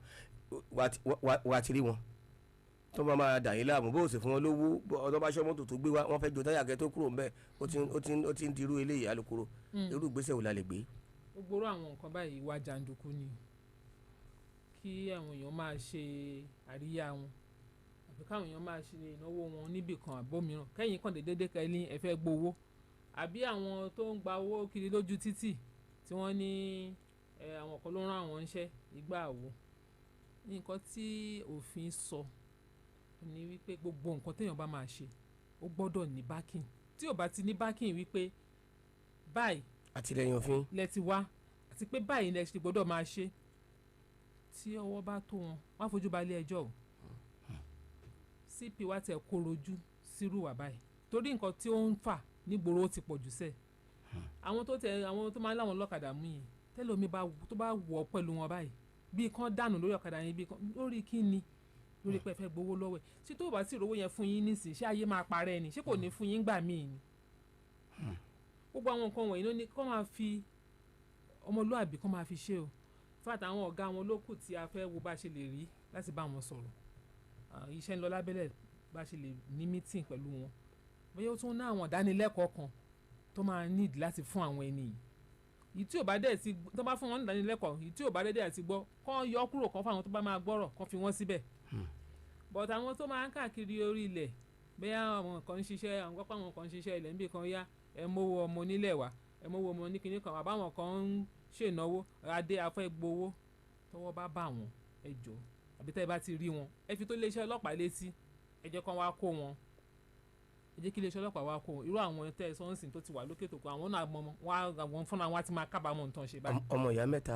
wà á ti rí wọn tó bá máa dà yín láàmú bó o sì fún wọn lówó ọ̀dọ́ bá ṣọ́ mọ́tò tó gbé wá wọ́n fẹ́ jo táyà kẹ́ tó kúrò ńbẹ́ ó ti ń dirú eléyìí alukoro irú ìgbésẹ̀ wo la lè gbé. gbogbo àwọn nǹkan báyìí wá jàǹdùkú ni kí àwọn èèyàn máa ṣe àríyá wọn àbí káwọn èèyàn máa ṣe ìnáwó wọn níbì kan àbómìíràn kẹ́yìn kan dédé kẹ́lí ẹ fẹ́ gbowó àbí àwọn tó ń gba owó kiri lójú títì tí wọ́n ní àwọn kan ló rán àwọn iṣẹ́ ìgbà àwo nǹkan tí òfin sọ ni wípé gbogbo nǹkan téèyàn bá máa ṣe ó gbọ́dọ̀ ní backing tí ò bá ti ní backing wípé báyìí àtìlẹ́yìn òfin lẹ ti wá àti pé báyìí lẹ ti gbọ́dọ̀ máa ṣe tí ọwọ́ bá tó wọn wọ́n á fojú balẹ̀ ẹjọ́ o CP wa tẹ̀ kó rojú sírú wà báyìí torí nǹkan tí ó ń fà nígboro ó ti pọ̀ jù sẹ́ẹ̀ àwọn tó máa ń láwọn lọ́kadà mú yẹn tẹ́lómi tó bá wọ̀ pẹ̀lú wọn báyìí bí kan dànù lórí ọ̀kadà yẹn bí kan lórí kí ni lórí pé ẹ fẹ́ gbowó lọ́wọ́ ẹ̀ ṣé tó bá sì rówó yẹn fún yín nísìnyí ṣé ayé máa parẹ́ ni ṣé kò ní fún yín gbà míì ni gbogbo àwọn nǹkan wọ̀nyí ló ní kó máa fi ọmọlúàbí kó máa fi ṣe o fat àwọn ọ̀gá wọn lókù tí a fẹ́ wo bá ṣe lè rí láti bá wọn sọ̀rọ̀ iṣẹ́ ń lọ lábẹ́lẹ̀ bá ṣe lè ní meeting pẹ̀lú wọn bóyá ó tún ní àwọn ìdánilẹ́kọ̀ọ́ kan tó máa need láti fún àwọn ẹni yìí tí ò bá dẹ̀ ti tó bá fún wọn ní ìdánilẹ́kọ̀ọ́ yìí tí ò bá dẹ̀ ti gbọ́ kán yọ kúrò kán fún àwọn tó bá máa gbọ́rọ̀ kán fi wọ́n síbẹ̀ but àwọn tó máa ń káàkiri orí ilẹ̀ bóyá àwọn kan ń ṣiṣẹ́ àwọn pápá àwọn kan ń ṣiṣẹ́ ilẹ̀ níbì kan yá ẹ mówó ọmọ onílẹ̀ wá ẹ mówó ọmọ oníkinní kan àbáwọn kan ń ṣènáwó adé afẹ́ gbowó tọwọ́ bá bà wọ́n ẹ jọ àbí tẹ́ ẹ bá ti rí wọn ẹ fi tó iléeṣẹ́ ọlọ́pàá létí ẹ jẹ́ kán wá kó wọn ẹ jẹ́ kí iléeṣẹ́ ọlọ́pàá wá kó wọn irú àwọn tẹ́ ẹ sọ́nsìn tó ti wà lókè tó kọ àwọn náà mọ wọn fúnra wọn á ti máa kábàámọ̀ nǹkan ṣe báyìí. ọmọ ìyá mẹ́ta.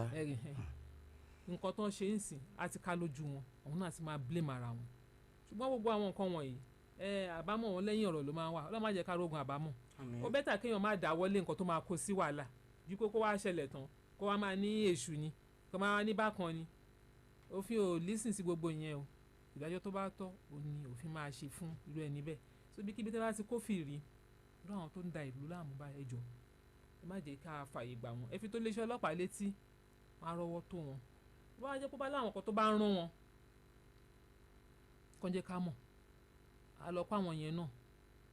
nǹkan tó ń ṣe ń sìn á ti ká lójú wọn àwọn náà ti máa blame ara wọn ṣùgbọ́n gbogbo àwọn nǹkan wọ̀nyí àbámọ̀ wọn lẹ́yìn ọ̀rọ̀ ló máa wà ọlọ́run má jẹ́ ká rógun àbámọ̀ ó bẹ́tà kéèyàn má dáwọ́lé nǹkan tó máa kó sí wàhálà ju kó wá ṣẹlẹ̀ tán kó wá máa ní èṣù ni kó máa ní bákan ni òfin ò lísìn sí gbogbo ìyẹn o ìdájọ́ tó bá tọ́ ò ní òfin máa ṣe fún irú ẹni bẹ́ẹ̀ so bí kíbi tẹ́ bá ti kófìrí irú àwọn tó ń da ìlú láàmú bá ẹjọ́ ẹ má jẹ́ ká fààyè gbà wọ́n ẹ fi tó léṣẹ́ ọlọ́pàá létí wọ́n á rọ́wọ́ tó wọn bó bá jẹ́ pé bá láwọn kan tó bá ń rán wọn kàn jẹ́ ká mọ̀ á lọ pa àwọn yẹn náà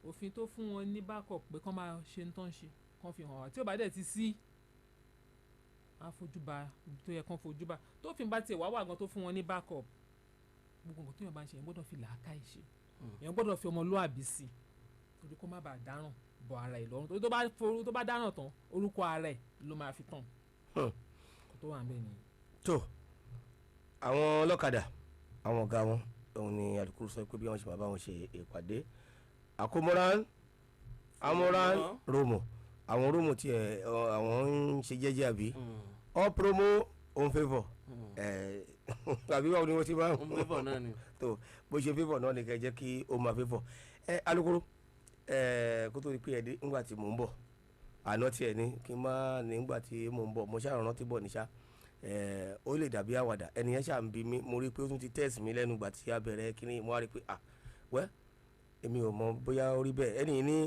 òfin tó fún wọn ní backup pé kán máa ṣe ń tán ṣe kán fi hàn wá tí ó bá dẹ̀ ti sí àfojúba tó yẹ kán fojúba tó fi bá tiẹ̀ wá wà gan tó fún wọn ní backup gbogbo nǹkan tó yàn bá ń ṣe yẹn gbọ́dọ̀ fi làákàyè ṣe èèyàn gbọ́dọ̀ fi ọmọlúwàbí sí torí kó má bàa dáràn bọ ara ẹ̀ lọ́rùn torí tó bá dáràn tán orúkọ ara ẹ̀ ló máa fi tàn tó wà ń bẹ̀ nìyí. tó àwọn ọlọ́kadà àwọn ọ̀gá wọn òun ni alukoro sọ pé bí wọ́n ṣe máa bá wọn ṣe ìpàdé àkómọ́rán amọ́rán romo àwọn romo tiẹ̀ àwọn ń ṣe jẹ́jẹ́ àbí all promo on favour àbí báwo ni wọ́n ti máa ń favour náà ni tó bó ṣe favour náà ni kẹ́ jẹ́ kí ó máa favour alukoro kó tó di pé ẹ dé ńgbà tí mò ń bọ̀ àná tiẹ̀ ní kí n má ní ńgbà tí mò ń bọ̀ mo ṣáà rántí bọ̀ níṣà ó lè dàbí àwàdà ẹnìyẹn ṣáà ń bi mí mo rí i pé ó tún ti test mi lẹ́nu ìgbà tí a bẹ̀rẹ̀ kíní mo wá rí i pé wẹ́ èmi ò mọ bóyá ó rí bẹ́ẹ̀ ẹnìyẹn ní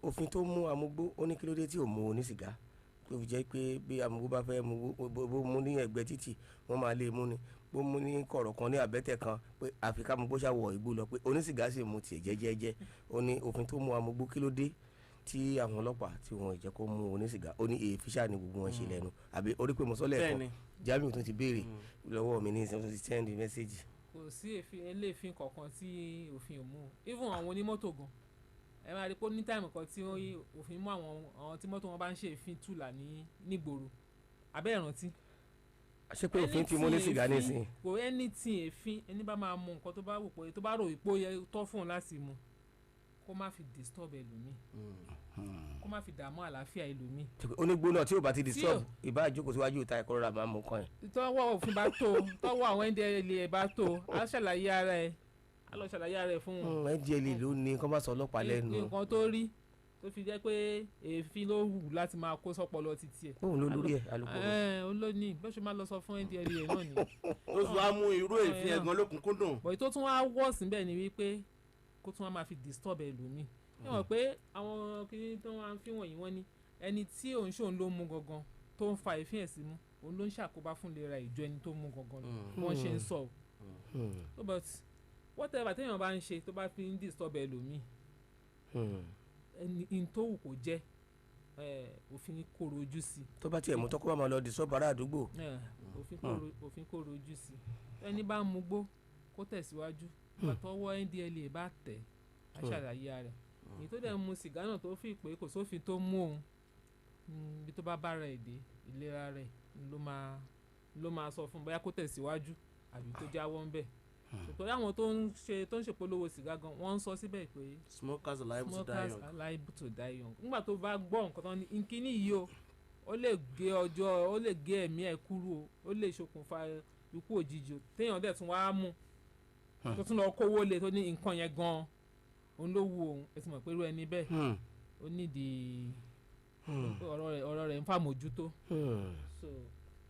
òfin tó mú amúgbó ó ní kí ló dé tí ò mú onísìgá tó fi jẹ́ pé bí amúgbó bá fẹ́ bó mú ní ẹ̀gbẹ́ títì wọ́n máa lè mú ni bó mú ní kọ̀rọ̀ kan ní àbẹ́tẹ̀ kan pé àfikà amúgbó ṣàwọ̀ ìgbó lọ pé onísìgá sì mú tiẹ̀ jẹ́jẹ́jẹ́ ó ní òfin tó mú amúgbó kí ló dé tí àwọn ọlọ́pàá tí wọ́n jẹ́ kó mú onísìgá ó ní èéfín ṣáà ní gbogbo wọn ṣe lẹ́nu àbí orí pé mo sọ lẹ́ẹ̀kan Jamiu tún ti béèrè lọ́wọ́ mi ní ìsìn tó ti send message. kò sí eléèfín kankan tí òfin ò mú even àwọn onímọ́tò gan ẹ máa rí pé ní táìmù kan tí òfin mú àwọn tí mọ́tò wọn bá ń ṣe èéfín tùlà nígboro abẹ́ ìrántí. ṣé pé òfin ti mú ní sìgá nísìnyí. kò anything èéfín ẹni bá máa mú nǹkan tó bá wù pé tó bá rò wípé ó yẹ tọ́ fún un láti mú kó má fi disturb ẹlòmíì kó má fi dààmú àlàáfíà ẹlòmíì. onígbóná tí ò bá ti disturb ìbá àjókòó síwájú ìta ẹ̀kọ́ rárá máa mú kàn yẹn. tọ́wọ́ òfin bá tó tọ́wọ́ àwọn ndla bá tó á ṣàlàyé ara ẹ̀ á lọ ṣàlàyé ara ẹ̀ fún wọn. ndla ló ní kó má sọ ọlọ́pàá lẹ́nu. nǹkan tó rí tó fi jẹ́ pé èéfín ló wù láti máa kó sọ́pọ̀lọ́ títí ẹ̀. òun ló lórí ẹ̀ alukoro. ó ló ní bẹ́ẹ̀ ṣe máa lọ sọ fún ndla náà ni. ó tún wá mú irú èéfín ẹ̀gbọ́n lókùnkúndùn. bọ̀ ètò tún wá wọ̀ síbẹ̀ ni wípé kó tún wá máa fi disturb ẹlòmíì ẹ mọ̀ pé àwọn kìíní tó wá ń fi wọ̀nyí wọ́n ní ẹni tí òun ṣòun ló mú gangan tó ń fa èéfín ẹ̀ sí mú òun ló ń ṣàkóbá fún ìlera ìjọ ẹni tó mú gangan lọ wọ́n ṣe ń sọ o but whatever téèyàn bá ń ṣe tó bá fi ń disturb ẹlòmíì ẹni tó wù kó jẹ́ òfin kóró ojú sí. tó bá tiẹ̀ mú tọ́kọ́ bá máa lọ disturb ará àdúgbò. òfin kóró ojú sí ẹni bá ń mugbó kó tẹ̀síwájú àtọwọ́ ndla bá tẹ̀ á ṣàlàyé rẹ̀ èyí tó dẹ̀ mu sìgá náà tó fi pé kò sófin tó mú òun bí tó bá bára ẹ̀ dé ìlera rẹ̀ ló máa sọ fún bóyá kó tẹ̀síwájú àbí tó jáwọ́ ń bẹ̀ torí àwọn tó ń ṣèpolówó sìgá gan wọ́n ń sọ síbẹ̀ pé smokers are liable to die young nígbà tó bá gbọ́ nǹkan tán ní nkíní yìí o ó lè gé ẹ̀mí ẹ̀ kúrú o ó lè ṣokùnfà ikú òjijì o téèyàn dẹ̀ tún wá mú tó tún lọ kówó lé tó ní nǹkan yẹn gan òun ló wu òun ẹ ti mọ̀ pé irú ẹni bẹ́ẹ̀ ó nídìí ọ̀rọ̀ rẹ̀ ń fàmójútó so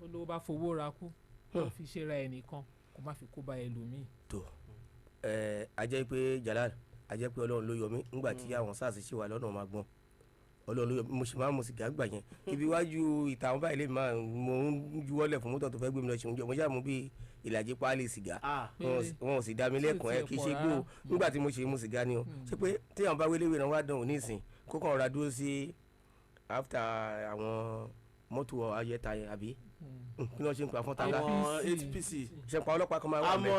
olówó bá fowó ra kú ó fi ṣe ra ẹnìkan kó má fi kó ba ẹlòmíì. tó a jẹ́ pé Jalal a jẹ́ pé Ọlọ́run ló yọ mí nígbà tí àwọn SARS ṣì wà lọ́nà máa gbọ́n Ọlọ́run ló yọ mí mo sì máa ń mu sìgá gbà yẹn ibi iwájú ìta àwọn báyìí lè máa mo ń juwọ́lẹ̀ fún mọ́tò tó fẹ́ gbé mi lọ ṣe oúnjẹ mo ṣáà mú bí ìlàjì páálí sìgá wọn ò sì dá mi lẹ́kùn ẹ̀ kì í ṣe gbó nígbà tí mo ṣe mu sìgá ni o ṣé pé téèyàn bá wéléwé náà wá dán òní ìsìn kó kàn ra dúró sí after àwọn mọ́tò ayẹta yẹn àbí kí ló ṣe ń pa fún tàlá àwọn HPC ṣe pa ọlọ́pàá kan máa wà mẹ́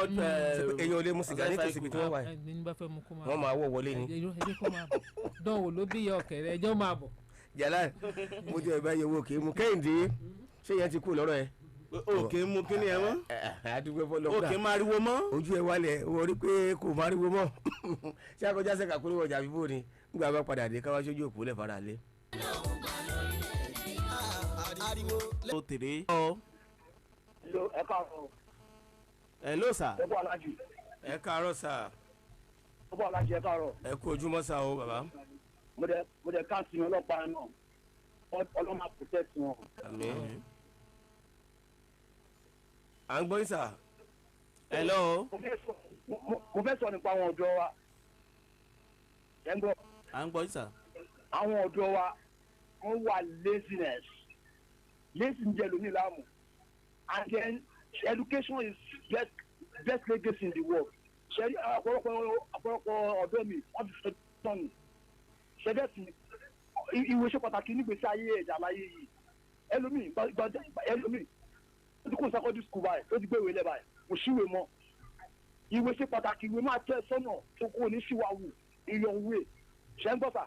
èyàn ò lè mu sìgá nítòsí ibi tí wọ́n wà ẹni bá fẹ́ mu kó máa wọ́n máa wọ̀ wọlé ni. ẹjẹ́ kó máa bọ̀ dánwò ló bí ìyá ọ̀kẹ́rẹ́ ẹjọ́ máa bọ̀. Jalal mo jẹ́ ìbá yẹ̀wò kì í mu Kẹ́hìndé ṣé yẹn ti kú lọ́rọ̀ ẹ. òkè mú kíní ẹ mọ́ àdúgbò fọlọ́ òkè máa riwo mọ́ ojú ẹ wálẹ̀ wọ́n rí pé kò máa riwo mọ́ ṣé akọjá sẹ́ka kúrò ọjà bíbó ni nígbà bá padà dé káwá sójú òpó lẹ̀ fara lé. ó tèrè. ẹ káàárọ̀. hello sir. ẹ bọ́ alájì. ẹ káàárọ̀ sà. ẹ bọ́ alájì ẹ káàárọ̀. ẹ kú ojúmọ́ sà o bàbá. mo dẹ̀ káàsì ọlọ́pàá náà ọlọ́mà protect wọn. àmín. à ń gbọ́ yín sà. hello. mo fẹ́ sọ nípa àwọn ọ̀dọ́ wa. ẹ ń gbọ́. à ń gbọ́ yín sà. àwọn ọ̀dọ́ wa wọ́n wà laziness ń jẹ́ lómi láàmú and then education is best legacy in the world. ṣe ọ̀pọ̀lọpọ̀ ọ̀dọ́ mi wọ́n ti sọ tọ́nù ṣẹ́gẹ́ sí ìwé ṣe pàtàkì nígbèsí ayé ẹ̀dá láyé yìí ẹlòmíì ó ti kó secondary school báyìí ó ti gbé ìwé lẹ́ báyìí kò síwèé mọ́ ìwé ṣe pàtàkì ìwé máa tẹ́ sọ́nà tó kó ní síwáwù ìyọ̀wé ṣẹ́ ń gbọ́ sà.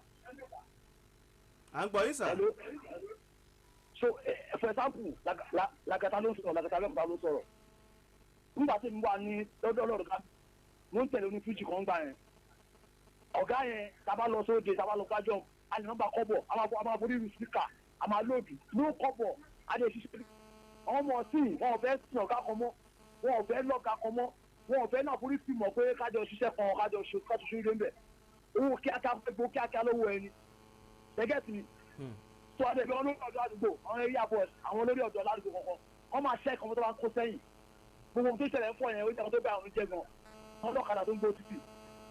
à ń gbọ́ yín sà. so for example làgàtà ló ń sọ̀rọ̀ làgàtà ló ń sọ̀rọ̀ nígbà tí mo wà ní lọ́dọ̀ ọlọ́ọ̀gá mo ń tẹ̀lé oní fíjì kan gbà yẹn ọ̀gá yẹn tábà lọ sóde tábà lọ gbájọ́ a lè nọ́mbà kọ́bọ̀ a máa borí ìlú síkà a máa lòdù ní kọ́bọ̀ a lè ṣiṣẹ́ àwọn ọmọ sí wọn ò fẹ́ sin ọ̀gá kan mọ́ wọn ò fẹ́ lọ́gà kan mọ́ wọn ò fẹ́ náà borí sí mọ̀ pé kájọ ṣiṣẹ́ kan kájọ ṣe ilé ń bẹ̀ owó kíákíá gbó kíákíá lówó ẹni gẹ́gẹ́ sí tó adé bí wọn lórí ọ̀dọ́ àdúgbò àwọn area boys àwọn olórí ọ̀dọ́ ládùúgbò kankan wọn máa ṣẹ́ kan tó bá ń kó sẹ́yìn gbogbo tó ṣẹlẹ̀ ń fọ yẹn ó jẹ́ tó bá àwọn oúnjẹ gan wọn lọ́kadà tó ń gbó títì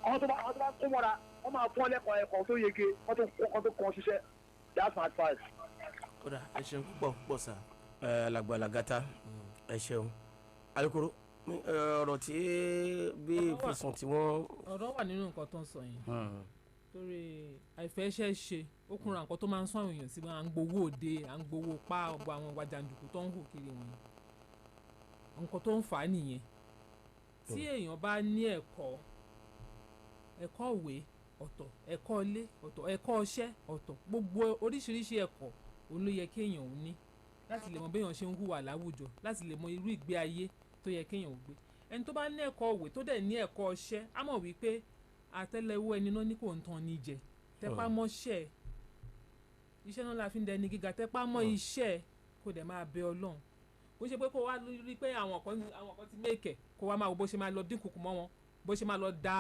àwọn tó bá kó mọ́ra wọn máa fọ́n lẹ́kọ̀ọ́ ẹ̀kọ́ tó yege wọn tó kọ́ ṣiṣẹ́ that's my advice. kódà ẹ ṣeun púpọ̀ sà. làgbàlàgàtà ẹ ṣeun alukoro ọ̀rọ̀ tí bí ìfisùn tí wọ́n. ọ̀rọ̀ wà nínú nǹkan tó ń sọ yẹn torí àìfẹ́ṣẹ́ ṣe ó kúnra nǹkan tó máa ń sọ àwọn èèyàn sí à ń gbowó òde à ń gbowó pa ọgbà àwọn ìwà jàǹdùkú tó ń hù kiri wọn nǹkan tó ń fà á nìyẹn tí èèyàn bá ní ẹ̀kọ́ òwe ọ̀tọ̀ ẹ̀kọ́ ilé ọ̀tọ̀ ẹ̀kọ́ iṣẹ́ ọ̀tọ̀ gbogbo oríṣiríṣi ẹ̀kọ́ òun ló yẹ kéèyàn ò ní láti lè mọ béèyàn ṣe ń hùwà láwùjọ láti lè mọ irú ìgbé ayé tó yẹ kéèyàn ò gbé ẹni tó bá ní ẹ̀kọ́ òwe tó dẹ̀ ní ẹ̀kọ́ iṣẹ́ á mọ̀ wípé àtẹ́lẹwọ́ ẹni náà ní kò ń tan ní jẹ tẹpá mọ́ṣẹ́ iṣẹ́ náà la fi ń dẹni gíga tẹpá mọ́ iṣẹ́ kó dẹ̀ máa bẹ Ọlọ́run bó ṣe pé kó wá rí pé àwọn kan ti mẹ́kẹ̀ kó wá máa wo bó ṣe máa lọ dínkù mọ́ wọn bó ṣe máa lọ da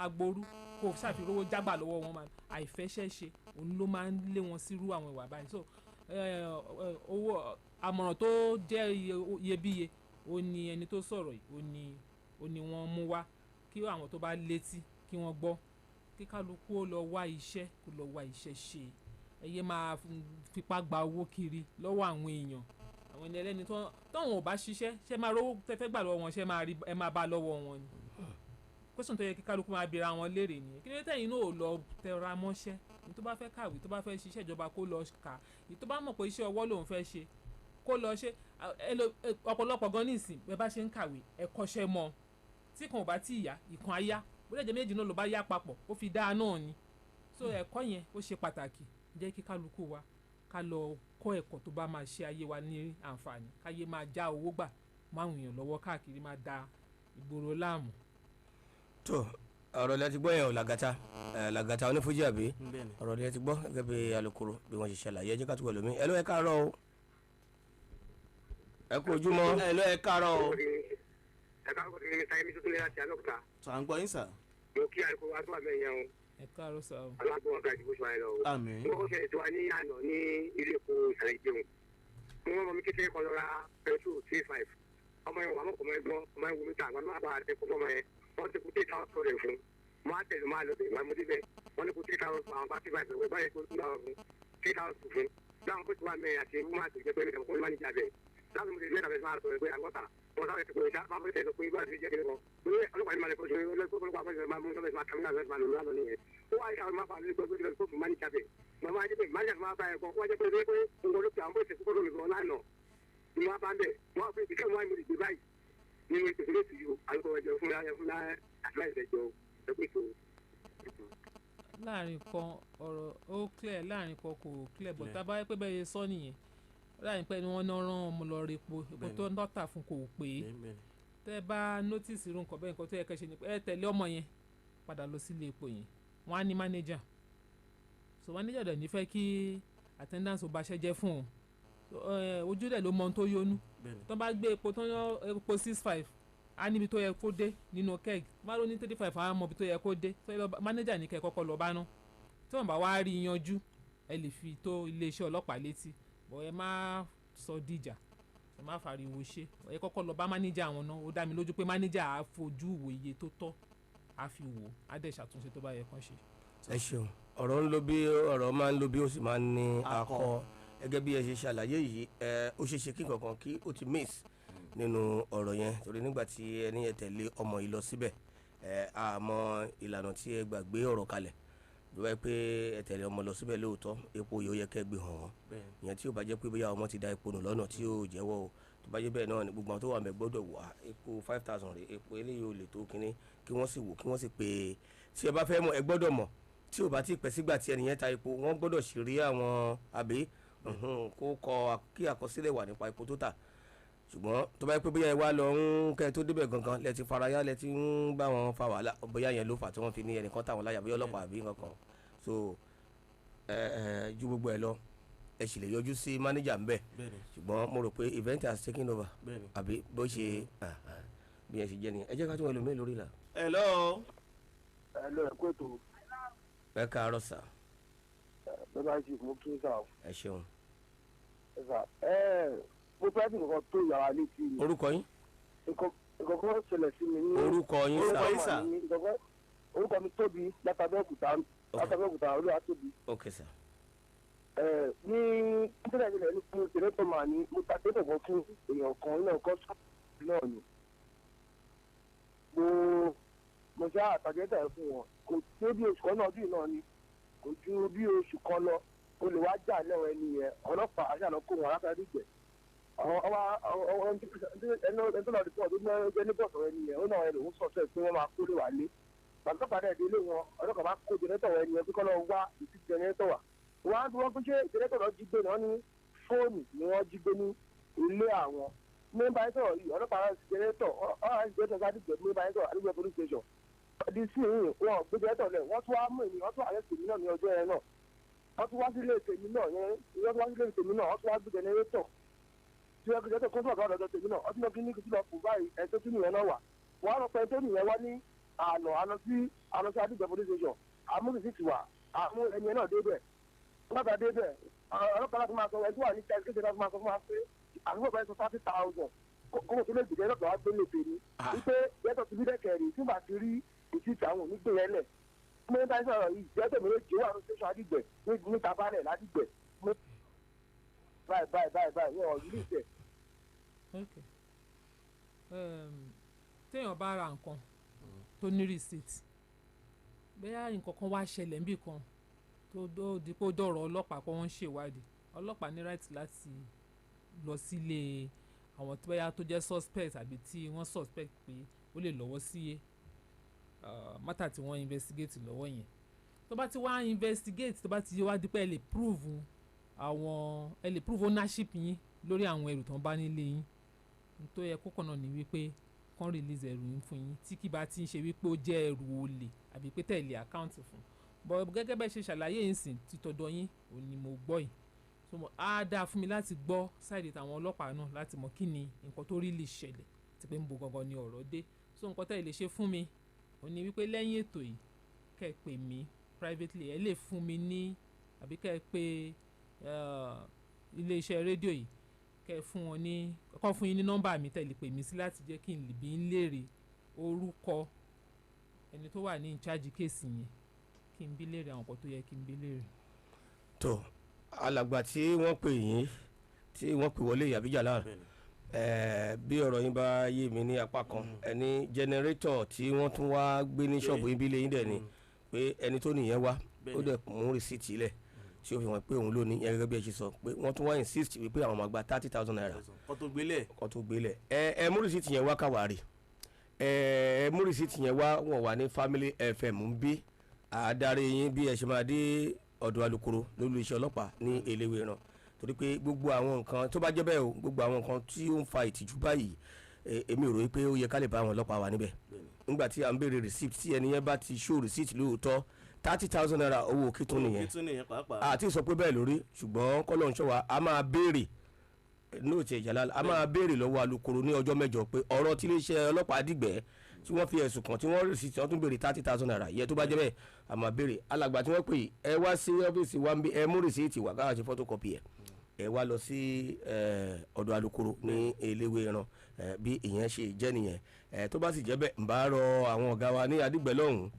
agboru kó ṣàfihàn jágbà lọ́wọ́ wọn àìfẹ́ṣẹ́ ṣe òun ló máa ń lé wọn sírú àwọn ìwà báyìí so owó àmọ̀ràn tó jẹ́ iyebíye ó ní ẹni tó sọ̀rọ̀ yìí ó ní wọ́n mú wá kí àwọn tó bá létí kí wọ́n gbọ́ kí kálukú ó lọ wá iṣẹ́ kó lọ wá iṣẹ́ ṣe ẹyẹ máa fipá gba owó kiri lọ́wọ́ àwọn èèyàn àwọn ẹni ẹlẹ́ni tọ́wọ́n ò bá ṣiṣẹ́ ṣe máa rówó tẹ́fẹ́ gbà lọ́wọ́ wọn ṣe máa rí ẹ máa bá lọ́wọ́ wọn ni kwesùn tó yẹ kí kálukú máa bèèrè àwọn léèrè nìyẹn kí ló tẹ̀yìn náà ò lọ tẹra mọ́ṣẹ́ ní tó bá fẹ́ kàwé tó bá fẹ́ ṣiṣẹ́ ìjọba kó lọ kà ní tó bá mọ̀ pé iṣẹ́ ọwọ́ lòun fẹ́ ṣe kó lọ ṣe ọ̀pọ̀lọpọ̀ gan nísìn bẹ́ẹ̀ bá ṣe ń kàwé ẹ kọ́ṣẹ́ mọ́ tí kan ò bá tí ì yá ìkan á yá bó lè jẹ́ méjì náà ló bá yá papọ̀ ó fi dáa náà ni so ẹ̀kọ́ yẹn ó ṣe pàtàkì jẹ́ kí kálukú wa ká lọ kọ́ ẹ̀kọ́ tó bá máa ṣe ayé wa ní àǹfààní káyé máa já owó gbà máwọn èèyàn lọ́wọ́ káàkiri máa da ìgboro láàmú. tó ọ̀rọ̀ ilẹ̀ ti gbọ́ yẹn ò làgàtà onífújì àbí ọ̀rọ̀ ilẹ̀ ti gbọ́ gẹ́gẹ́ bí alukoro bí wọ́n ṣe ṣàlàyé ẹjẹ́ ká tó wẹ̀lómi ẹ ló ẹ káàárọ̀ o ẹ kú ojúmọ́ ẹ ló ẹ káàárọ̀ o. ẹ káàárọ̀ ní sáyé mi tuntun ní láti alọ́kùtà. sọ à ń gbọ́ yín sà. mo kí àlùkò wa tó wà bẹ́ẹ̀ yẹn o. ẹ káàárọ̀ sá o. aláàbò ọ̀gá ìdìbò ṣùgbọ́n ẹ lọ o. àmín. mo kọ́ ṣe ètò wa ní àná ní ilé epo ìsàlẹ̀ ìjẹun. mo mọ mi kékeré kan lọ ra pẹ̀lú 35. ọmọ yẹn wà mọ́kànmọ́ ẹgbọ́n ọmọ yẹn wù mí ta àgbà má bàa tẹ fún ọmọ yẹn wọ́n ti kú 3,000 rẹ̀ fún. mo á tẹ̀lé máa lọ bẹ̀ máa mú débẹ̀ wọ́n ní kú 3,000 fún àwọn bá 35 rẹ̀ báyìí kó 3,000 fún. láwọn kó ti wá mẹ́rin àti mú máa tẹ̀lé pẹ̀lú ìdàgbọ́n máa ní jà bẹ́ẹ̀. láti mo lè lẹ́nà bẹ́ẹ̀ máa sọ pé àgọ́ta wọn sáré ti pè é máa fẹ́ tẹ̀sán pé ibà ti jẹ́ kí nìkan pé ọlọ́pàá ní ma lè kó ṣe ọlọ́pàá fẹ́ máa mú ọlọ́pàá máa kàmínà fẹ́ máa lò lánàá nìyẹn ó wá yà máa fà ní gbogbo ìdílé tó fún máa ní jábẹ̀ màmá ajẹ́ pé máa jẹ́ máa bá ẹ̀kọ́ wọ́n jẹ́ pé nǹkan ló fi àwọn bóṣe kókó lómi gan lánàá ni wọ́n bá ń bẹ̀ wọ́n fi ìdíkẹ́ wọn ìmúlẹ̀ gbé báyìí nínú ìpèsè ti yọ àlùkò ẹ̀jọ̀ fún láàrin kan ọ̀rọ̀ ó clear láàrin kan kò clear but tá a bá yẹ pé bẹ́ẹ̀ yẹ sọ nìyẹn láàrin pé ni wọ́n náà rán ọmọ lọ rẹ epo tó ń dọ́tà fún kò pé tẹ́ bá notice irú nǹkan bẹ́ẹ̀ nǹkan tó yẹ kẹ́ ṣe ni ẹ tẹ̀lé ọmọ yẹn padà lọ sílé epo yẹn wọ́n á ní manager so manager dẹ̀ ní fẹ́ kí attendance ò bá ṣẹ́ jẹ́ fún un ojú dẹ̀ ló mọ ohun tó yónú tó bá gbé epo tó yán epo 65 á níbi tó yẹ kó dé nínú keg má ló ní 35 á mọ ibi tó yẹ kó dé tó manager ní kẹ́ kọ́kọ́ lọ bá ná tí wọ́n bá wá rí yanjú ẹ lè fi tó iléeṣẹ́ ọlọ́pàá létí bọ̀ ẹ má sọ díjà ẹ má fariwo ṣe ẹ kọ́kọ́ lọ bá mánéjà àwọn náà ó dá mi lójú pé mánéjà á fojú wo iye tó tọ́ á fi wò á dẹ̀ ṣàtúnṣe tó bá yẹ kán ṣe. ẹ ṣeun ọ̀rọ̀ ń lo bí ọ̀rọ̀ máa ń lo bí ó sì máa ń ní akọ gẹ́gẹ́ bí ẹ ṣe ṣàlàyé yìí ó ṣeé ṣe kí kankan kí ó ti miss nínú ọ̀rọ̀ yẹn torí nígbà tí ẹni yẹn tẹ̀lé ọmọ yìí lọ síbẹ̀ àmọ́ ìlànà tí ẹ gbàgbé ọ̀rọ̀ kalẹ̀ bí wáyé pé ẹ tẹ̀lé ọmọ lọ síbẹ̀ lóòótọ́ epo yìí ó yẹ kẹ́ gbé hàn wọ́n ìyẹn tí ó bá jẹ́ pé bóyá ọmọ ti da epo nù lọ́nà tí ó jẹ́wọ́ o tó bá jẹ́ bẹ́ẹ̀ náà ni gbogbo àwọn tó wà mẹ́ gbọ́dọ̀ wà epo 5,000 rẹ̀ epo eléyìí ò lè tó kínní kí wọ́n sì wò kí wọ́n sì pé tí ẹ bá fẹ́ mọ̀ ẹ gbọ́dọ̀ mọ̀ tí ò bá ti pẹ́ sígbà tí ẹnìyẹn ta epo wọ́n gbọ́dọ̀ sì rí àwọn àbí kó kọ kí àkọsílẹ̀ wà nípa epo tó tà ṣùgbọ́n tó bá yẹ pé bóyá ẹ wá lọ ń kẹ́ tó débẹ̀ gangan lẹ ti faraya lẹ ti ń bá wọn fa wàhálà bóyá yẹn ló fà tí wọ́n fi ní ẹnìkan táwọn láyà bóyá ọlọ́pàá àbí nǹkan so ju gbogbo ẹ lọ ẹ sì lè yọjú sí mánéjà ń bẹ̀ ṣùgbọ́n mo rò pé event has taken over àbí bó ṣe bí ẹ ṣe jẹ́ nìyẹn ẹ jẹ́ ká tún wọn lòmí lórí la. hello ẹ kó ètò. ẹ káàárọ̀ sà. bẹ́ẹ̀ bá ṣe mú kí n sà. ẹ ṣeun. ẹ sà mo fẹ́ bí nǹkan tó yàrá létí mi. orúkọ yín. nǹkan kan ṣẹlẹ̀ sí mi ní. orúkọ yín sà. orúkọ mi Tóbi látàbẹ́òkúta olúwa Tóbi. ok sà. ní íńtánẹ́ẹ̀tì rẹ̀ ní fún tẹ̀lẹ́tọ̀ màá ní mo ta tẹ́tẹ̀ kan fún èèyàn kan náà kọ́ sọ́ọ̀tì náà ni. mo ṣe àtàjẹ́tẹ̀ fún wọn kò tó bí oṣù kan náà bí náà ni kò ju bí oṣù kan lọ olè wá jà lẹ́wọ̀n ẹni yẹn ọlọ́pàá àṣàlọ́ kó wọn látàrí ìgbẹ́ ẹni tó lọ rí pọ̀ tó gbẹ́ ní bọ̀sọ̀ ẹni yẹn ó náà ẹni òun sọ̀tẹ̀ pé wọ́n máa kó lè wà lé pàtó padà ẹ̀dẹ́ ilé wọn ọlọ́pàá bá kó jẹnẹtọ̀ ẹni yẹn kíkọ́ lọ wá ìtì jẹnẹtọ̀ wà wọ́n á bí wọ́n pín ṣé jẹnẹtọ̀ lọ jí gbé náà ní fóònù ni wọ́n jí gbé ní ilé àwọn mẹ́mbà ẹ̀tọ̀ yìí ọlọ́pàá jẹnẹtọ̀ police station ọdí sí ìhìn wọn gbé jẹnẹtọ̀ lẹ̀ wọ́n tún wá mú èmi wọ́n tún àyẹ̀sì mi náà ní ọjọ́ yẹn náà wọ́n tún wá sí ilé tèmi náà wọ́n tún wá gbé jẹnẹrétọ̀ tí wọ́n gbé jẹnẹrétọ̀ kó tó ọ̀dọ́ ọ̀dọ́ tèmi náà ọdún náà kí ní kí lọ fún báyìí ẹ̀ tó tún nìyẹn náà wà wọ́n á lọ pẹ́ tó nìyẹn wá ní àná sí Adígbẹ́ police station àmúlùsí ti wà àmú ẹni náà débẹ̀ nígbà débẹ̀ ọlọ́pàá láti máa sọ ẹni tó wà ní child care láti máa sọ fún wa pé àdúgbò bá yẹn sọ 30,000 kókò tó lè gbèdé lọ́dọ̀ wá gbé lè pè ní wípé yẹtọ̀ ti bí dẹ́kẹ̀rì tí màá ti rí ìtìtì àwọn onígbè yẹn lẹ̀ mo ń bá sọ̀rọ̀ yìí jẹ́tọ̀ méjì wà ní station Adígbẹ́ níta balẹ̀ ládìgbẹ́ báyìí wọn ò rí ìtẹ̀. téèyàn bá ra nǹkan tó ní receipt bẹ́ẹ̀ nǹkan kan wá ṣẹlẹ̀ níbì kan tó di pé ó dọ̀rọ̀ ọlọ́pàá pé wọ́n ń ṣèwádìí ọlọ́pàá ní right láti lọ sílé àwọn tó bẹ́yà tó jẹ́ suspect àbí tí wọ́n suspect pé ó lè lọ́wọ́ sí mátà tí wọ́n investigate lọ́wọ́ yẹn tó bá ti wá investigate tó bá ti wá di pé ẹ lè prove ownership yín lórí àwọn ẹrù tó ń bá nílé yín tó yẹ kókò náà ní wípé kán release ẹrù yín fún yín tí kì bá ti ń ṣe wípé ó jẹ́ ẹrù olè àbí pé tẹ̀lé àkáǹtì fún bọ́ gẹ́gẹ́ bẹ́ẹ̀ ṣe ṣàlàyé yín sìn títọ́dọ̀ yín òun ni mo gbọ́ yìí so á dáa fún mi láti gbọ́ sáìdì tàwọn ọlọ́pàá náà láti mọ̀ kí ni nǹkan tó rí lè ṣẹlẹ̀ àti pé ń bo gangan ni ọ̀rọ̀ dé so nǹkan tẹ́ ẹ lè ṣe fún mi òun ni wípé lẹ́yìn ètò yìí kẹ́ ẹ pè mí privately ẹ lè fún mi ní àbí kẹ́ ẹ pè iléeṣẹ́ rédíò yìí kẹ́ ẹ fún wọn ní kọ́ fún yín ní nọ́mbà mi tẹ́ ẹ lè pè mí sí láti jẹ́ kí n lè bí ń léèrè orúkọ ẹni tó wà ní ìcháàjì kéèsì yẹn kí n bí léèrè àwọn nǹkan tó yẹ kí n bí léèrè. tó alàgbà tí wọ́n pè yín tí wọ́n pè wọlé àbíjà láàrin bí ọ̀rọ̀ yín bá yé mi ní apá kan ẹni jẹnẹrétọ̀ tí wọ́n tún wá gbé ní ṣọ́ọ̀bù yín bí lẹ́yìn dẹ̀ ni pé ẹni tó nìyẹn wá ó dẹ̀ mú rìsíìtì lẹ̀ tí ó fi hàn pé òun ló ní yẹn gẹ́gẹ́ bí ẹ ṣe sọ pé wọ́n tún wá insist wípé àwọn máa gba 30,000 naira kó tó gbélẹ̀ ẹ mú rìsíìtì yẹn wá káwárì ẹ mú rìsíìtì yẹn wá wọ́n wà ní Family FM ń bí àádáre yín bí ẹ ṣe máa dé ọ̀dọ̀ alukoro lórí iṣẹ́ ọlọ́pàá ní Eléwéran torí pé gbogbo àwọn nǹkan tó bá jẹ́ bẹ́ẹ̀ o gbogbo àwọn nǹkan tí ó ń fa ìtìjú báyìí èmi rò wípé ó yẹ ká lè bá àwọn ọlọ́pàá wà níbẹ̀ nígbà tí à ń béèrè receipt tí ẹni yẹn bá ti show receipt lóòótọ́ 30,000 naira owó kíntún nìyẹn àti sọ pé bẹ́ẹ̀ lórí ṣùgbọ́n kọ́lọ́n ṣọ́wà a máa béèrè nóòtì ìjàlá a máa béèrè lọ́wọ́ alukoro ní ọjọ́ mẹ́jọ pé ọ̀rọ̀ tí iléeṣẹ́ ọlọ́pàá Adígbẹ́ tí wọ́n fi ẹ̀sùn kàn tí wọ́n receipt tí wọ́n tún béèrè 30,000 naira yẹ tó bá jẹ́ bẹ́ẹ̀ a máa béèrè alàgbà tí wọ́n pè ẹ wá sí ọ́fíìsì wa ń bí ẹ mú receipt wá káwá ṣe photocopy ẹ wá lọ sí ọ̀dọ̀ alukoro ní Eléwéran bí ìyẹn ṣe jẹ́ nìyẹn tó bá sì jẹ́ bẹ́ẹ̀ ń bá rọ àwọn ọ̀gá wa ní Adígbẹ́ lọ́hùn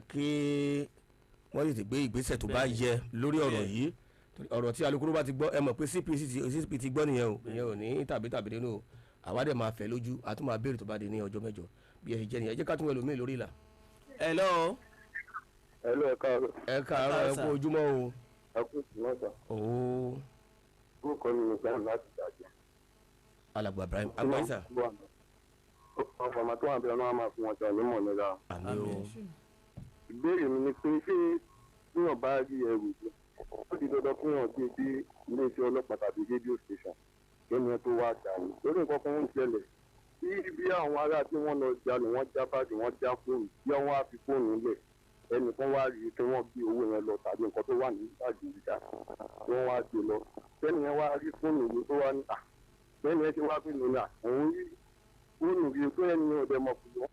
kí wọ́n lè ti gbé ìgbésẹ̀ tó bá yẹ lórí ọ̀rọ̀ yìí ọ̀rọ̀ tí alukoro bá ti gbọ́ ẹ mọ̀ pé CP ti gbọ́ nìyẹn o ìyẹn ò ní tàbí nínú o àwa dẹ̀ máa fẹ́ lójú a tún máa béèrè tó bá dé ní ọjọ́ mẹ́jọ bí ẹ ṣe jẹ́ nìyẹn ẹ jẹ́ ká tún wẹ̀ lómi lórí ìlà. hello ẹ káàárọ̀. ẹ káàárọ̀ ẹ kú ojúmọ́ o. ẹ kú ìsúná sà. ooo. orúkọ mi ni Ibrahim láti Ìdájọ́. alàgbà Ibrahim agbáyísà. ọ̀fọ̀mà tó wà bẹ́ẹ̀ náà máa fún wọn sọ ní mọ̀nira. àmì o. ìbéèrè mi ni pé ṣé níwọ̀n bá rí ẹrù ó di dandan fún wọn gbé dé iléeṣẹ́ ọlọ́pàá tàbí rédíò station kẹ́ni ẹ tó wá dànù lórí nǹkan kan ń ṣẹlẹ̀ bí àwọn ará tí wọ́n lọ jalè wọ́n já báàgì wọ́n já fóònù bí wọ́n á fi fóònù lẹ̀ ẹnìkan wá rí i pé wọ́n gbé owó yẹn lọ tàbí nǹkan tó wà ní báàgì ìjà wọ́n wá gbé lọ kẹ́ni yẹn wá rí fóònù yìí tó wá ní à kẹ́ni yẹn ti wá pé nínú òun rí fóònù rí i pé ẹni yẹn ò dẹ̀ mọ̀ fún wọn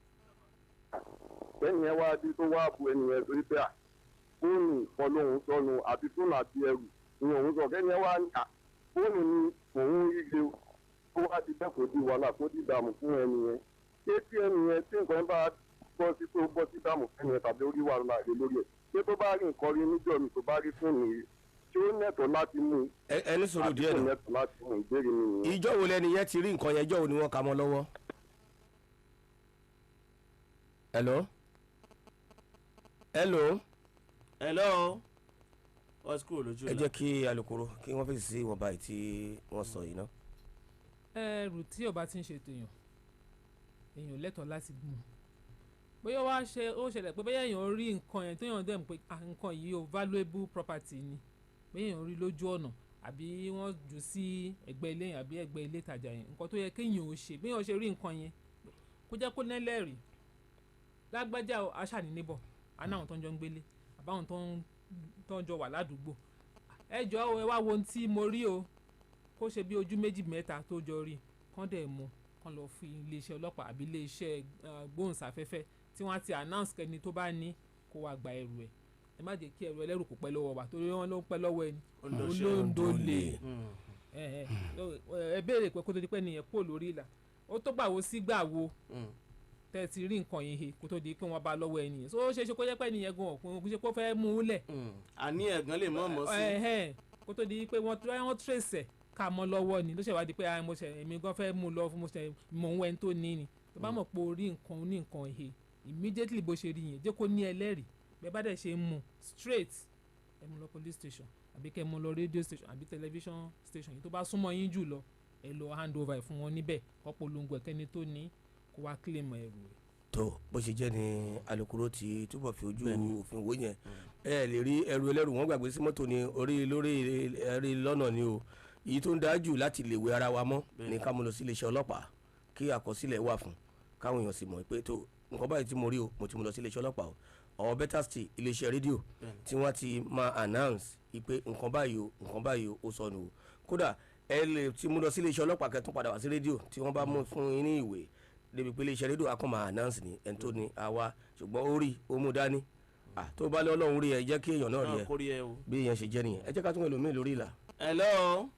kẹ́ni yẹn wá dé tó wá bu ẹni yẹn torí pé à fóònù kan lóhun sọnù àti fóònù àti ẹrù ni òun sọ kẹ́ni yẹn wá ní à fóònù ni òun rí i ó wá ti dẹ́kun sí wàhálà kó ti dààmú fún ẹni yẹn ṣé tí ẹni yẹn tí nǹkan bá bọ́ sí tó bọ́ sí dààmú fún ẹni yẹn tàbí orí wàhálà rẹ lórí ẹ̀ ṣé tó bá rí nǹkan rí níjọ́ mi tó bá rí fóònù yìí ṣé ó nẹ̀tọ̀ láti mú ẹni sọ̀rọ̀ díẹ̀ àti kò nù nẹ̀tọ̀ láti mú ìbéèrè mi nìyẹn. ìjọ wo lẹni yẹn ti rí nǹkan yẹn ìjọ wo ni wọ́n ka mọ́ lọ́wọ́. hello wọ́n kúrò lójú ẹ jẹ́ kí alukoro kí wọ́n fèsì sí ìwọ̀nba yìí tí wọ́n sọ yìí náà. ẹrù tí ọba ti ń ṣètò èèyàn lẹ́tọ̀ọ́ láti gùn bóyá ó ṣẹlẹ̀ pé bóyá èèyàn rí nǹkan yẹn tó yàn dẹ̀ pé nǹkan yìí o valuable property ni bóyá èèyàn rí lójú ọ̀nà àbí wọ́n jù sí ẹgbẹ́ ilé yẹn àbí ẹgbẹ́ ilé ìtajà yẹn nǹkan tó yẹ kéèyàn ò ṣe bí èèyàn ṣe rí nǹkan yẹn kó jẹ́ kó nẹ́lẹ́rìí lágbájá aṣáàní níbọ̀ àná àwọn tó ń jọ ń gbélé àbáwọn tó ń jọ wà ládùúgbò ẹ jọ̀ọ́ ẹ wá wo ohun tí mo rí o kó ṣe bí ojú méjì mẹ́ta tó jọ rí kán dẹ̀ mú kán lọ fi iléeṣẹ́ ọlọ́pàá àbí iléeṣẹ́ gbóhùnsáfẹ́fẹ́ tí wọ́n ti announce kẹ́ni tó bá ní kó wá gba ẹrù ẹ̀ ẹ má jẹ́ kí ẹrù ẹlẹ́rù kó pẹ́ lọ́wọ́ wa torí wọ́n ló ń pẹ́ lọ́wọ́ ẹni olóńdólè ẹ béèrè pé kó tó di pé nìyẹn kó lórí ìlà ó tó gbàwo sí gbàwo tẹ́ ti rí nǹkan yìí he kó tó di pé wọ́n bá lọ́wọ́ ẹni yẹn so ó ṣe é ṣe kó jẹ́ pé nìyẹn gan ọ̀kùnrin kó ṣe kó fẹ́ mú un lẹ̀. àní ẹ̀gán lè mọ̀ sí. kó tó di pé wọ́n trace ẹ̀ ká mọ́ lọ́wọ́ ni ló ṣe wá di pé èmi gan fẹ́ mú un lọ fún mọ̀ ń wẹ́n tó ní ni tó bá mọ̀ pé orí nǹkan ní nǹkan he immediately bó ṣe rí yẹn jẹ́ kó ní ẹlẹ́rìí bẹ́ẹ̀ bá dẹ̀ ṣe mú straight ẹ mú lọ police station àbí kẹ́ mú lọ radio station àbí television station yìí tó bá súnmọ́ yín jù lọ ẹ lọ hand over fún wọn níbẹ̀ kó polongo ẹ̀kẹ́ni tó ní kó wá claim ẹrù rẹ̀. tó bó ṣe jẹ́ ni alukoro ti túbọ̀ fi ojú òfin wò yẹn ẹ lè rí ẹrù ẹlẹ́rù wọn gbàgbé sí mọ́tò ní lórí ẹ̀rí lọ́nà ni o èyí tó ń dájú láti lè wé ara wa mọ́ ní ká mú lọ sí iléeṣẹ́ ọlọ́pàá kí àkọsílẹ̀ wà fún káwọn èèyàn sì mọ̀ pé tó nǹkan báyìí tí mo rí o mo ti mú lọ sí iléeṣẹ́ ọlọ́pàá o better still iléeṣẹ́ rédíò tí wọ́n ti máa announce pé nǹkan báyìí o sọnù o kódà ẹ lè ti mú lọ sí iléeṣẹ́ ọlọ́pàá kẹ́tún padà wá sí rédíò tí wọ́n bá mú fún yín ní ìwé débi pé iléeṣẹ́ rédíò akọ́ máa announce ní ẹni tó ní àwa ṣùgbọ́n ó rí ó mú dání tó bá lé ọlọ́run rí ẹ jẹ́ kí èèyàn náà rí ẹ bí èèyàn ṣe jẹ́ nìyẹn ẹ jẹ́ ká tún ẹlòmíì lórí ìlà. hello.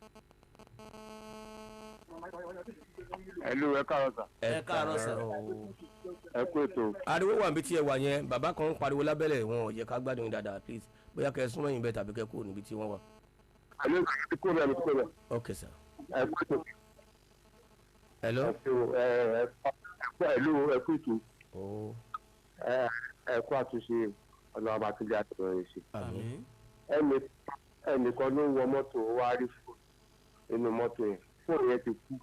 ẹ káàárọ̀ sà. ẹ káàárọ̀ sà. ẹ kú ètò. ariwo wà níbi tí ẹ wà yẹn bàbá kan ń pariwo lábẹ́lẹ̀ wọn ò yẹ ká gbádùn yín dáadáa please bóyá kẹ́ ẹ súnmọ́ yín bẹ́ẹ̀ tàbí kẹ́ kúrò níbi tí wọ́n wà. àlẹ́ ti kó bẹ́ẹ̀ ló ti kó bẹ́ẹ̀. ok sir. ẹ kú ètò. hello. ẹ kú ètò. ẹ kú àtúnṣe ọ̀nà àbátúndé àtúnṣe ṣe. ẹnìkan ló ń wọ mọ́tò ó wá rí fóònù nínú mọ́tò yẹn fóònù yẹn ti kú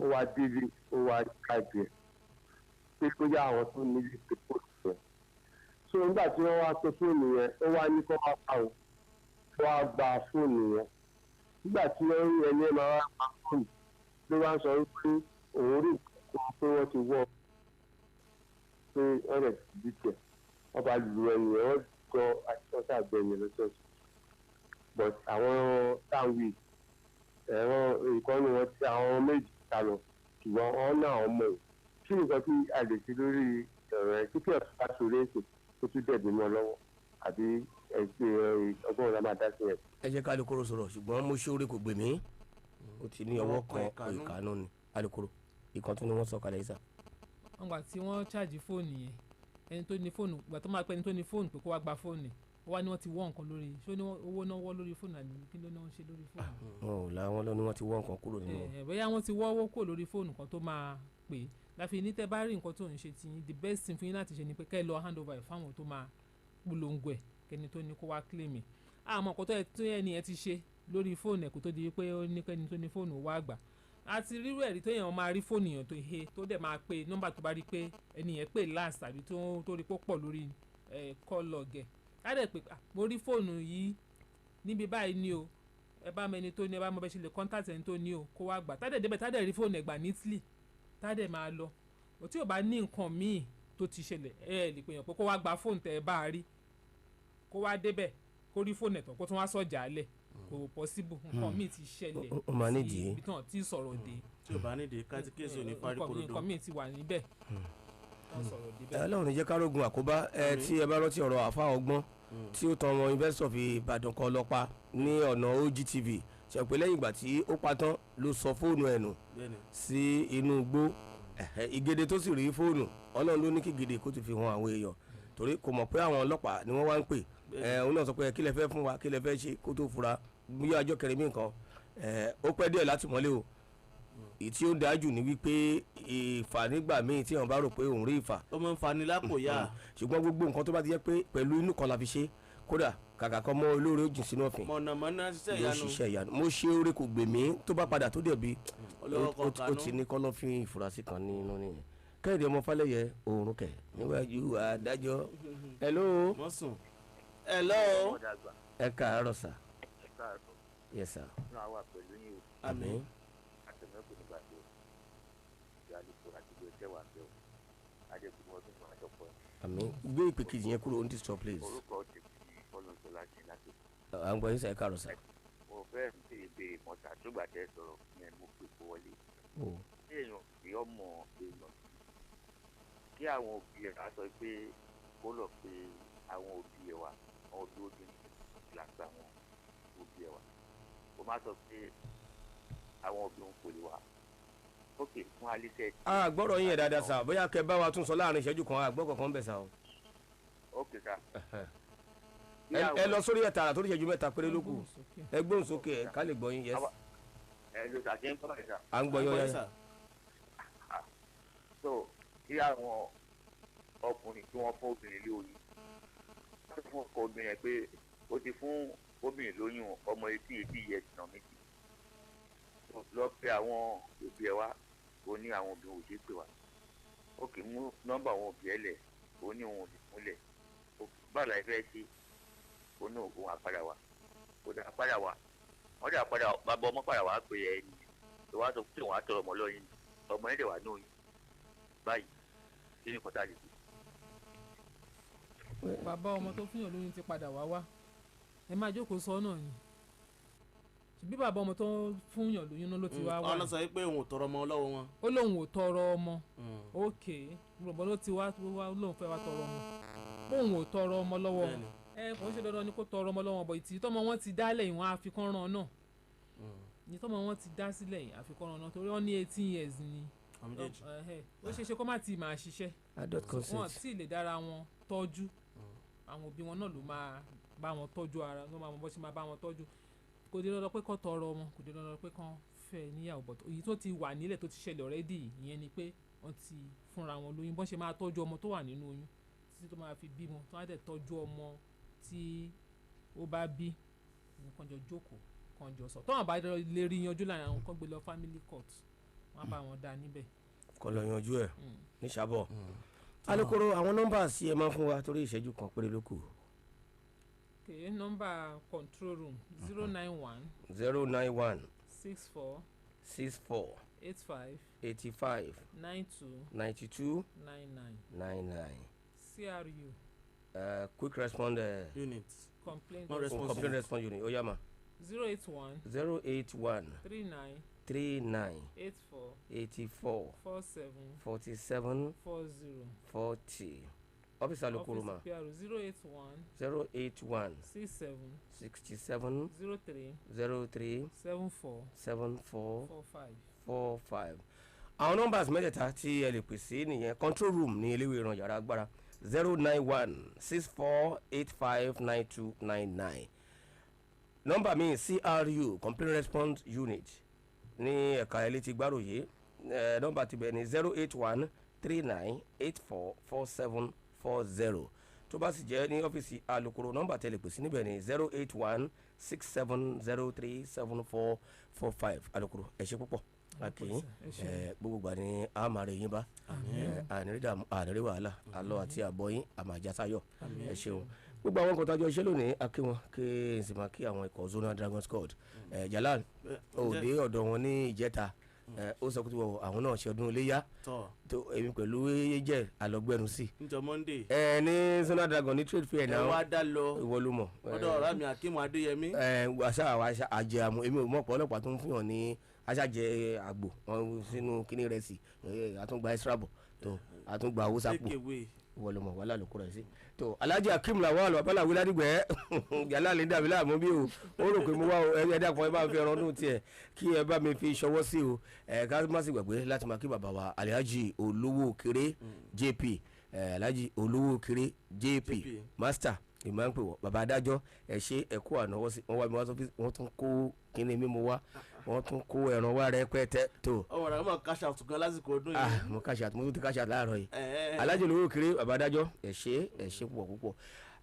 ó wá délé ó wá káàdì ẹ̀ pé bóyá àwọn tó nílé tó fóònù yẹn so nígbà tí wọ́n wá pé fóònù yẹn ó wá ní kó wá pa ó wá gba fóònù yẹn nígbà tí wọ́n rí ẹni ẹ̀ máa wá pa fóònù ló wá ń sọ wípé òun rí nǹkan pé wọ́n ti wọ́ pé wọ́n rẹ̀ ti di tẹ̀ wọ́n bá lu ẹni yẹn wọ́n gbọ́ àtúnṣe àgbẹ̀yìn lọ́sọ̀ọ̀sẹ̀ but àwọn táwí ẹ̀rọ ìkọ́ni wọn ti àwọn méjì ta lọ ṣùgbọ́n wọn náà wọn mọ̀ kí nǹkan tí a lè ṣe lórí ẹ̀rọ ẹ̀ kíkẹ́ ọ̀tún aṣọ èsì tó tún dẹ̀bi mọ́ lọ́wọ́ àbí ọgbọ́n ọ̀la máa dá sí ẹ̀. ẹ jẹ́ ká alukoro sọ̀rọ̀ ṣùgbọ́n mo ṣóore kò gbè mí ó ti ní ọwọ́ kan ìkànnù ni alukoro ìkan tó ní wọ́n sọ kalẹ̀ yìí sà. ọgbà tí wọ́n ṣáàjì fóònù yẹn ẹni tó ní fóònù gbà tó máa pẹ́ ẹni tó ní fóònù pé kó wá gba fóònù ó wá ní wọ́n ti wọ́ nǹkan lórí ṣé owó náà wọ́ lórí fóònù àní kí ló náà ń ṣe lórí fóònù. wọn ò la wọn lọ ni wọ́n ti wọ́ nǹkan kúrò nínú. bóyá wọ́n ti wọ́ owó kúrò lórí fóònù kan tó máa pè é láfi ní tẹ́ bá rí nǹkan tó ń ṣe tí the best thing fún yín láti ṣe ni pé kẹ́ ẹ lọ hand over fáwọn tó máa polongo ẹ̀ kẹ́ni tó ní kó wá claim ẹ̀ àmọ́ nǹkan tó yẹ ni ẹ ti ṣe lórí fóònù ẹ̀ kó tó di pé ó ní kẹ́ni tó ní fóònù wá gbà àti rírú ẹ̀rí tó yẹn máa rí fóònù yẹn tó he tó dẹ̀ máa pe nọ́mbà tó bá rí pé ẹni yẹn pè last tàbí tó rí pé ó pọ̀ lórí call log ẹ̀ á dẹ̀ pé mo rí fóònù yìí níbi báyìí ni o ẹ bá mẹni tó ní ẹ bá mọ bẹ ṣe lè contact ẹni tó ní o kó wá gbà tádẹ̀ débẹ̀ tádẹ̀ rí fóònù ẹ̀gbà neatly tádẹ̀ máa lọ ò tí ò bá ní nǹkan míì tó ti ṣẹlẹ̀ ẹ lè pè yàn pé kó wá gba fóònù tẹ̀ ẹ bá a rí kó wá débẹ̀ kó rí fóònù ẹ̀tàn kó tún wá sọ̀jà alẹ̀ kò possible nǹkan míì ti ṣẹlẹ̀ sí ibi tán tí sọ̀rọ̀ dé tí o bá nídìí kátíkèsì ò ní parí korodo nǹkan míì ti wà níbẹ̀ Ọlọ́run ní jẹ́ ká rógun àkóbá tí ẹ bá rántí ọ̀rọ̀ àfa ọgbọ́n tí ó tan ọmọ University of Ìbàdàn kan Olopa ní ọ̀nà OGTV ṣe pé lẹ́yìn ìgbà tí ó pa tán ló sọ fóònù ẹ̀ nù sí inú igbó ìgèdè tó sì rí fóònù Ọlọ́run ló ní kí gèdè kó ti fi hàn àwọn èèyàn torí kò mọ̀ pé àwọn ọlọ́pàá ni wọ́n wá ń pè òun náà sọ pé kí lẹ fẹ́ fún wa kí lẹ fẹ́ ṣe kó tó fura bí ọjọ́ kẹrin mí nǹkan ó pẹ́ díẹ̀ láti mọ́lé o tí ó dájú ní wípé ìfà nígbà míì tí wọn bá rò pé òun rí ìfà ó máa ń fani lápò yá ṣùgbọ́n gbogbo nǹkan tó bá ti jẹ́ pé pẹ̀lú inú kan la fi ṣe kódà kàkà kan mọ́ olóore ó jìn sínú ọ̀fìn mọ̀nàmọ́ná ṣiṣẹ́ ìyanu mo ṣe oore kò gbèmí tó bá padà tó dẹ̀bi ó ti ní kọ́lọ́fín ìfurasí kan nínú nìyẹn Kẹ́hìndé ọmọ Fálẹ́yẹ òórùn kẹ̀ níwájú adájọ́ hello ẹ káàárọ̀ sà yes sir àmín àmín gbé ìpè kejì yẹn kúrò on this top please. orúkọ ti fi fọlọ́sọ láti láti. à ń gbọ́ yín sẹ́ káàárọ̀ sà. mo fẹ́ béèrè mọ́tà tó tẹ́ sọ̀rọ̀ yẹn mo pè kó wọlé. ṣé èèyàn fi ọmọ èèyàn kí àwọn òbí ẹ̀ bá sọ pé kó lọ pé àwọn òbí ẹ̀ wà àwọn òbí obìnrin làgbà àwọn òbí ẹ̀ wà kó má sọ pé àwọn òbí òun kò lè wà. ok fún alíṣẹ́. gbọ́dọ̀ yín yẹn dáadáa sà bóyá kẹ bá wa tún sọ láàrin ìṣẹ́jú kan àgbọ̀ kọ̀ọ̀kan bẹ̀ sà o. ok sà. ẹ lọ sórí ẹ̀ tààrà tó ní ìṣẹ́jú mẹ́ta péré ló kù ẹ gbóhùn sókè ẹ ká lè gbọ́ yín yẹs. ẹ ló ṣàṣẹ ń bọ̀ ẹ̀ sà. à ń gbọ́ yín yẹn. so kí àwọn ọkùnrin tí wọ́n fún obìnrin lé oyún wọ́n fún ọkọ obìnrin yẹn pé ó ti fún obìnrin lóyún ọmọ etí yẹn náà méjì lọ pé àwọn òbí ẹ wá ó ní àwọn obìnrin ò ṣe pè wá ó kì í mú nọ́mbà àwọn òbí ẹ lẹ̀ ó ní òun ò lè múlẹ̀ báwo la fẹ́ ṣe ó ní òun àpadà wá ó dà padà wá wọ́n dà padà bàbá ọmọ padà wá pé ẹ ní ìwà sọ pé òun á tọrọ ọmọ lọ́yìn ọmọ ẹ̀ dẹ̀ wà lóyún báyìí kí ni kọ́tà lè ṣe. bàbá ọmọ tó fún yàn lóyún ti padà wá ẹ máa jókòó sọ náà ni bí bàbá ọmọ tó fún yàn lóyún náà ló ti wá ọ̀nà sọ pé òun ò tọrọ ọmọ lọ́wọ́ wọn. ó lóun ò tọrọ ọmọ ok bọ̀bọ̀ ló ti wá lóun fẹ́ wá tọrọ ọmọ bóun ò tọrọ ọmọ lọ́wọ́ kò ń ṣe dandan ni kó tọrọ ọmọ lọ́wọ́ bọ̀ ìtì tọ́mọ wọn ti dálẹ̀ ìwọ̀n àfikún ràn náà ní tọ́mọ wọn ti dá sílẹ̀ yìí àfikún ràn náà torí wọ́n ní 18 years ni ó ṣe ṣe kó má ti máa ṣiṣẹ́ wọn tí lè dára wọn tọ́jú àwọn òbí wọn náà ló máa bá wọn tọ́jú ara ló máa mọ bó ṣe máa bá wọn tọ́jú kò dé dandan pé kán tọrọ ọmọ kò dé dandan pé kán fẹ́ níyàwó bọ̀ èyí tó ti wà nílẹ̀ tó ti ṣẹlẹ̀ already ìyẹn ni pé wọ́n ti fúnra wọn lóyún bọ́n ṣe máa tọ́jú ọmọ tó wà nínú oyún títí tó máa fi bímọ tó wá dẹ̀ tọ́jú ọmọ tí ó bá bí nǹkan jọ jókòó kan jọ sọ tọ́wọ́n bá lè rí yanjú láàrin àwọn kan gbé lọ family court wọ́n á bá wọn dá níbẹ̀. kọ́ lọ yanjú ẹ̀ ní sábọ̀ alukoro àwọn nọ́mbà sí ẹ máa fún wa torí ìṣẹ́jú kan péré ló kù. okay number control room 091 64 85 92 99 CRU quick response unit complaint response unit oyama 081 39 84 47 40 officer Lukuruma 081 67 03 74 45. àwọn nọ́mbàs mẹ́tẹ̀ẹ̀ta tí ẹ lè pè sí nìyẹn control room ní eléwé ìran yàrá agbára 09164859299 nọ́mbà mi CRU complaint response unit ní ẹ̀ka ẹlẹ́tì gbàròyé nọ́mbà tibẹ̀ ní 08139844740 tó bá sì jẹ́ ní ọ́fíìsì alukoro nọ́mbà tẹ̀lé pè sí níbẹ̀ ní 08167037445 alukoro ẹ ṣé púpọ̀ akínyìn gbogbo gbà ní àmàrè yín bá ànírí wàhálà àlọ àti àbọ̀ yín àmàjásayọ̀ ẹ ṣeun gbogbo àwọn nǹkan tájọ iṣẹ́ lónìí akí wọn kí n sì máa kí àwọn ikọ̀ Zona Dragon Squad Jalan òde ọ̀dọ̀ wọn ní ìjẹta ó sọ pé àwọn náà ṣe ọdún iléyá tó èmi pẹ̀lú jẹ́ àlọ́gbẹ́nu sí níjọ́ Monday ní Zona Dragon ní trade fair náà wá dá lọ ìwọ ló mọ̀ ọ̀dọ̀ ọ̀rá mi Akeem Adéyẹmí àṣà àjẹ àmọ́ èmi ò mọ̀ pọ̀ ọlọ́pàá tó ń fihàn ní aṣájẹ àgbò wọn sínú kíní rẹ̀ sí àtúngbà extrabo tó àtúngbà owó sápò ìwọ ló mọ̀ wàhálà ló kúrẹ̀ sí tó Alhaji Akeem Lawal babaláwo ládìgbẹ́ yàrá lè dàbí láàmú bí o ó rò pé mo wá ẹ dàpọ̀ ẹ bá fi ẹran ọdún tiẹ̀ kí ẹ bá mi fi ṣọwọ́ sí o ká má sì gbàgbé láti máa kí bàbá wa Alhaji olówó kéré JP Alhaji olówó kéré JP master ìmọ̀ ń pè wọ́n bàbá adájọ́ ẹ ṣe ẹ kó ànáwọ́ sí wọ́n wá mi wá sọ́fíìsì wọ́n tún kó kíní mímu wá wọ́n tún kó ẹran wá rẹpẹtẹ tó. ọmọ rẹ mọ cash out gan lásìkò ọdún yìí. mo cash out mo tún ti cash out láàárọ̀ yìí Alhaji olówó kéré bàbá adájọ́ ẹ ṣe púpọ̀ púpọ̀.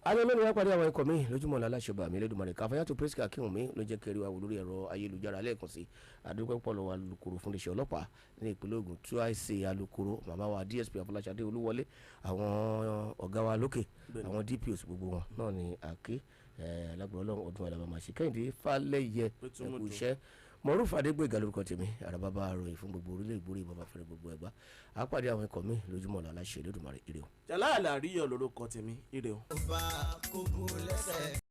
àwọn mẹ́rin wá pàdé àwọn ikọ̀ mi lójúmọ́ aláṣọba mi lẹ́dùnmọ̀rẹ́ káfáyà tó pírẹ́sìkà kírun mi ló jẹ́ kẹrí wa wò lórí ẹ̀rọ ayélujára lẹ́ẹ̀kan sí àdúgbò pọ̀ lọ́wọ́ alukoro fún iléeṣẹ́ ọlọ́pàá ní ìpínlẹ̀ Ògùn TIC alukoro màmá wa DSP Afọláṣadé Olúwọlé àwọn ọ̀gá wa lókè àwọn DPOs gbogbo wọn náà ní àké lágbára Ọlọ́run ọdún alábàmáṣe Kẹ́hìndé Fálẹ́yẹ ẹ̀kú iṣẹ́ Mọ̀rúfù Adégbèga lórúkọ tèmi àràbàbà àròyìn fún gbogbo orílẹ̀ ìgbórí ìbọn fẹ́rẹ̀ gbogbo ẹ̀gbá àpàdé àwọn ikọ̀ mi lójúmọ́ ọ̀la aláṣẹ Olódùmarè ire o. Jàlá àlàríyọ̀ lórúkọ tèmi ire o.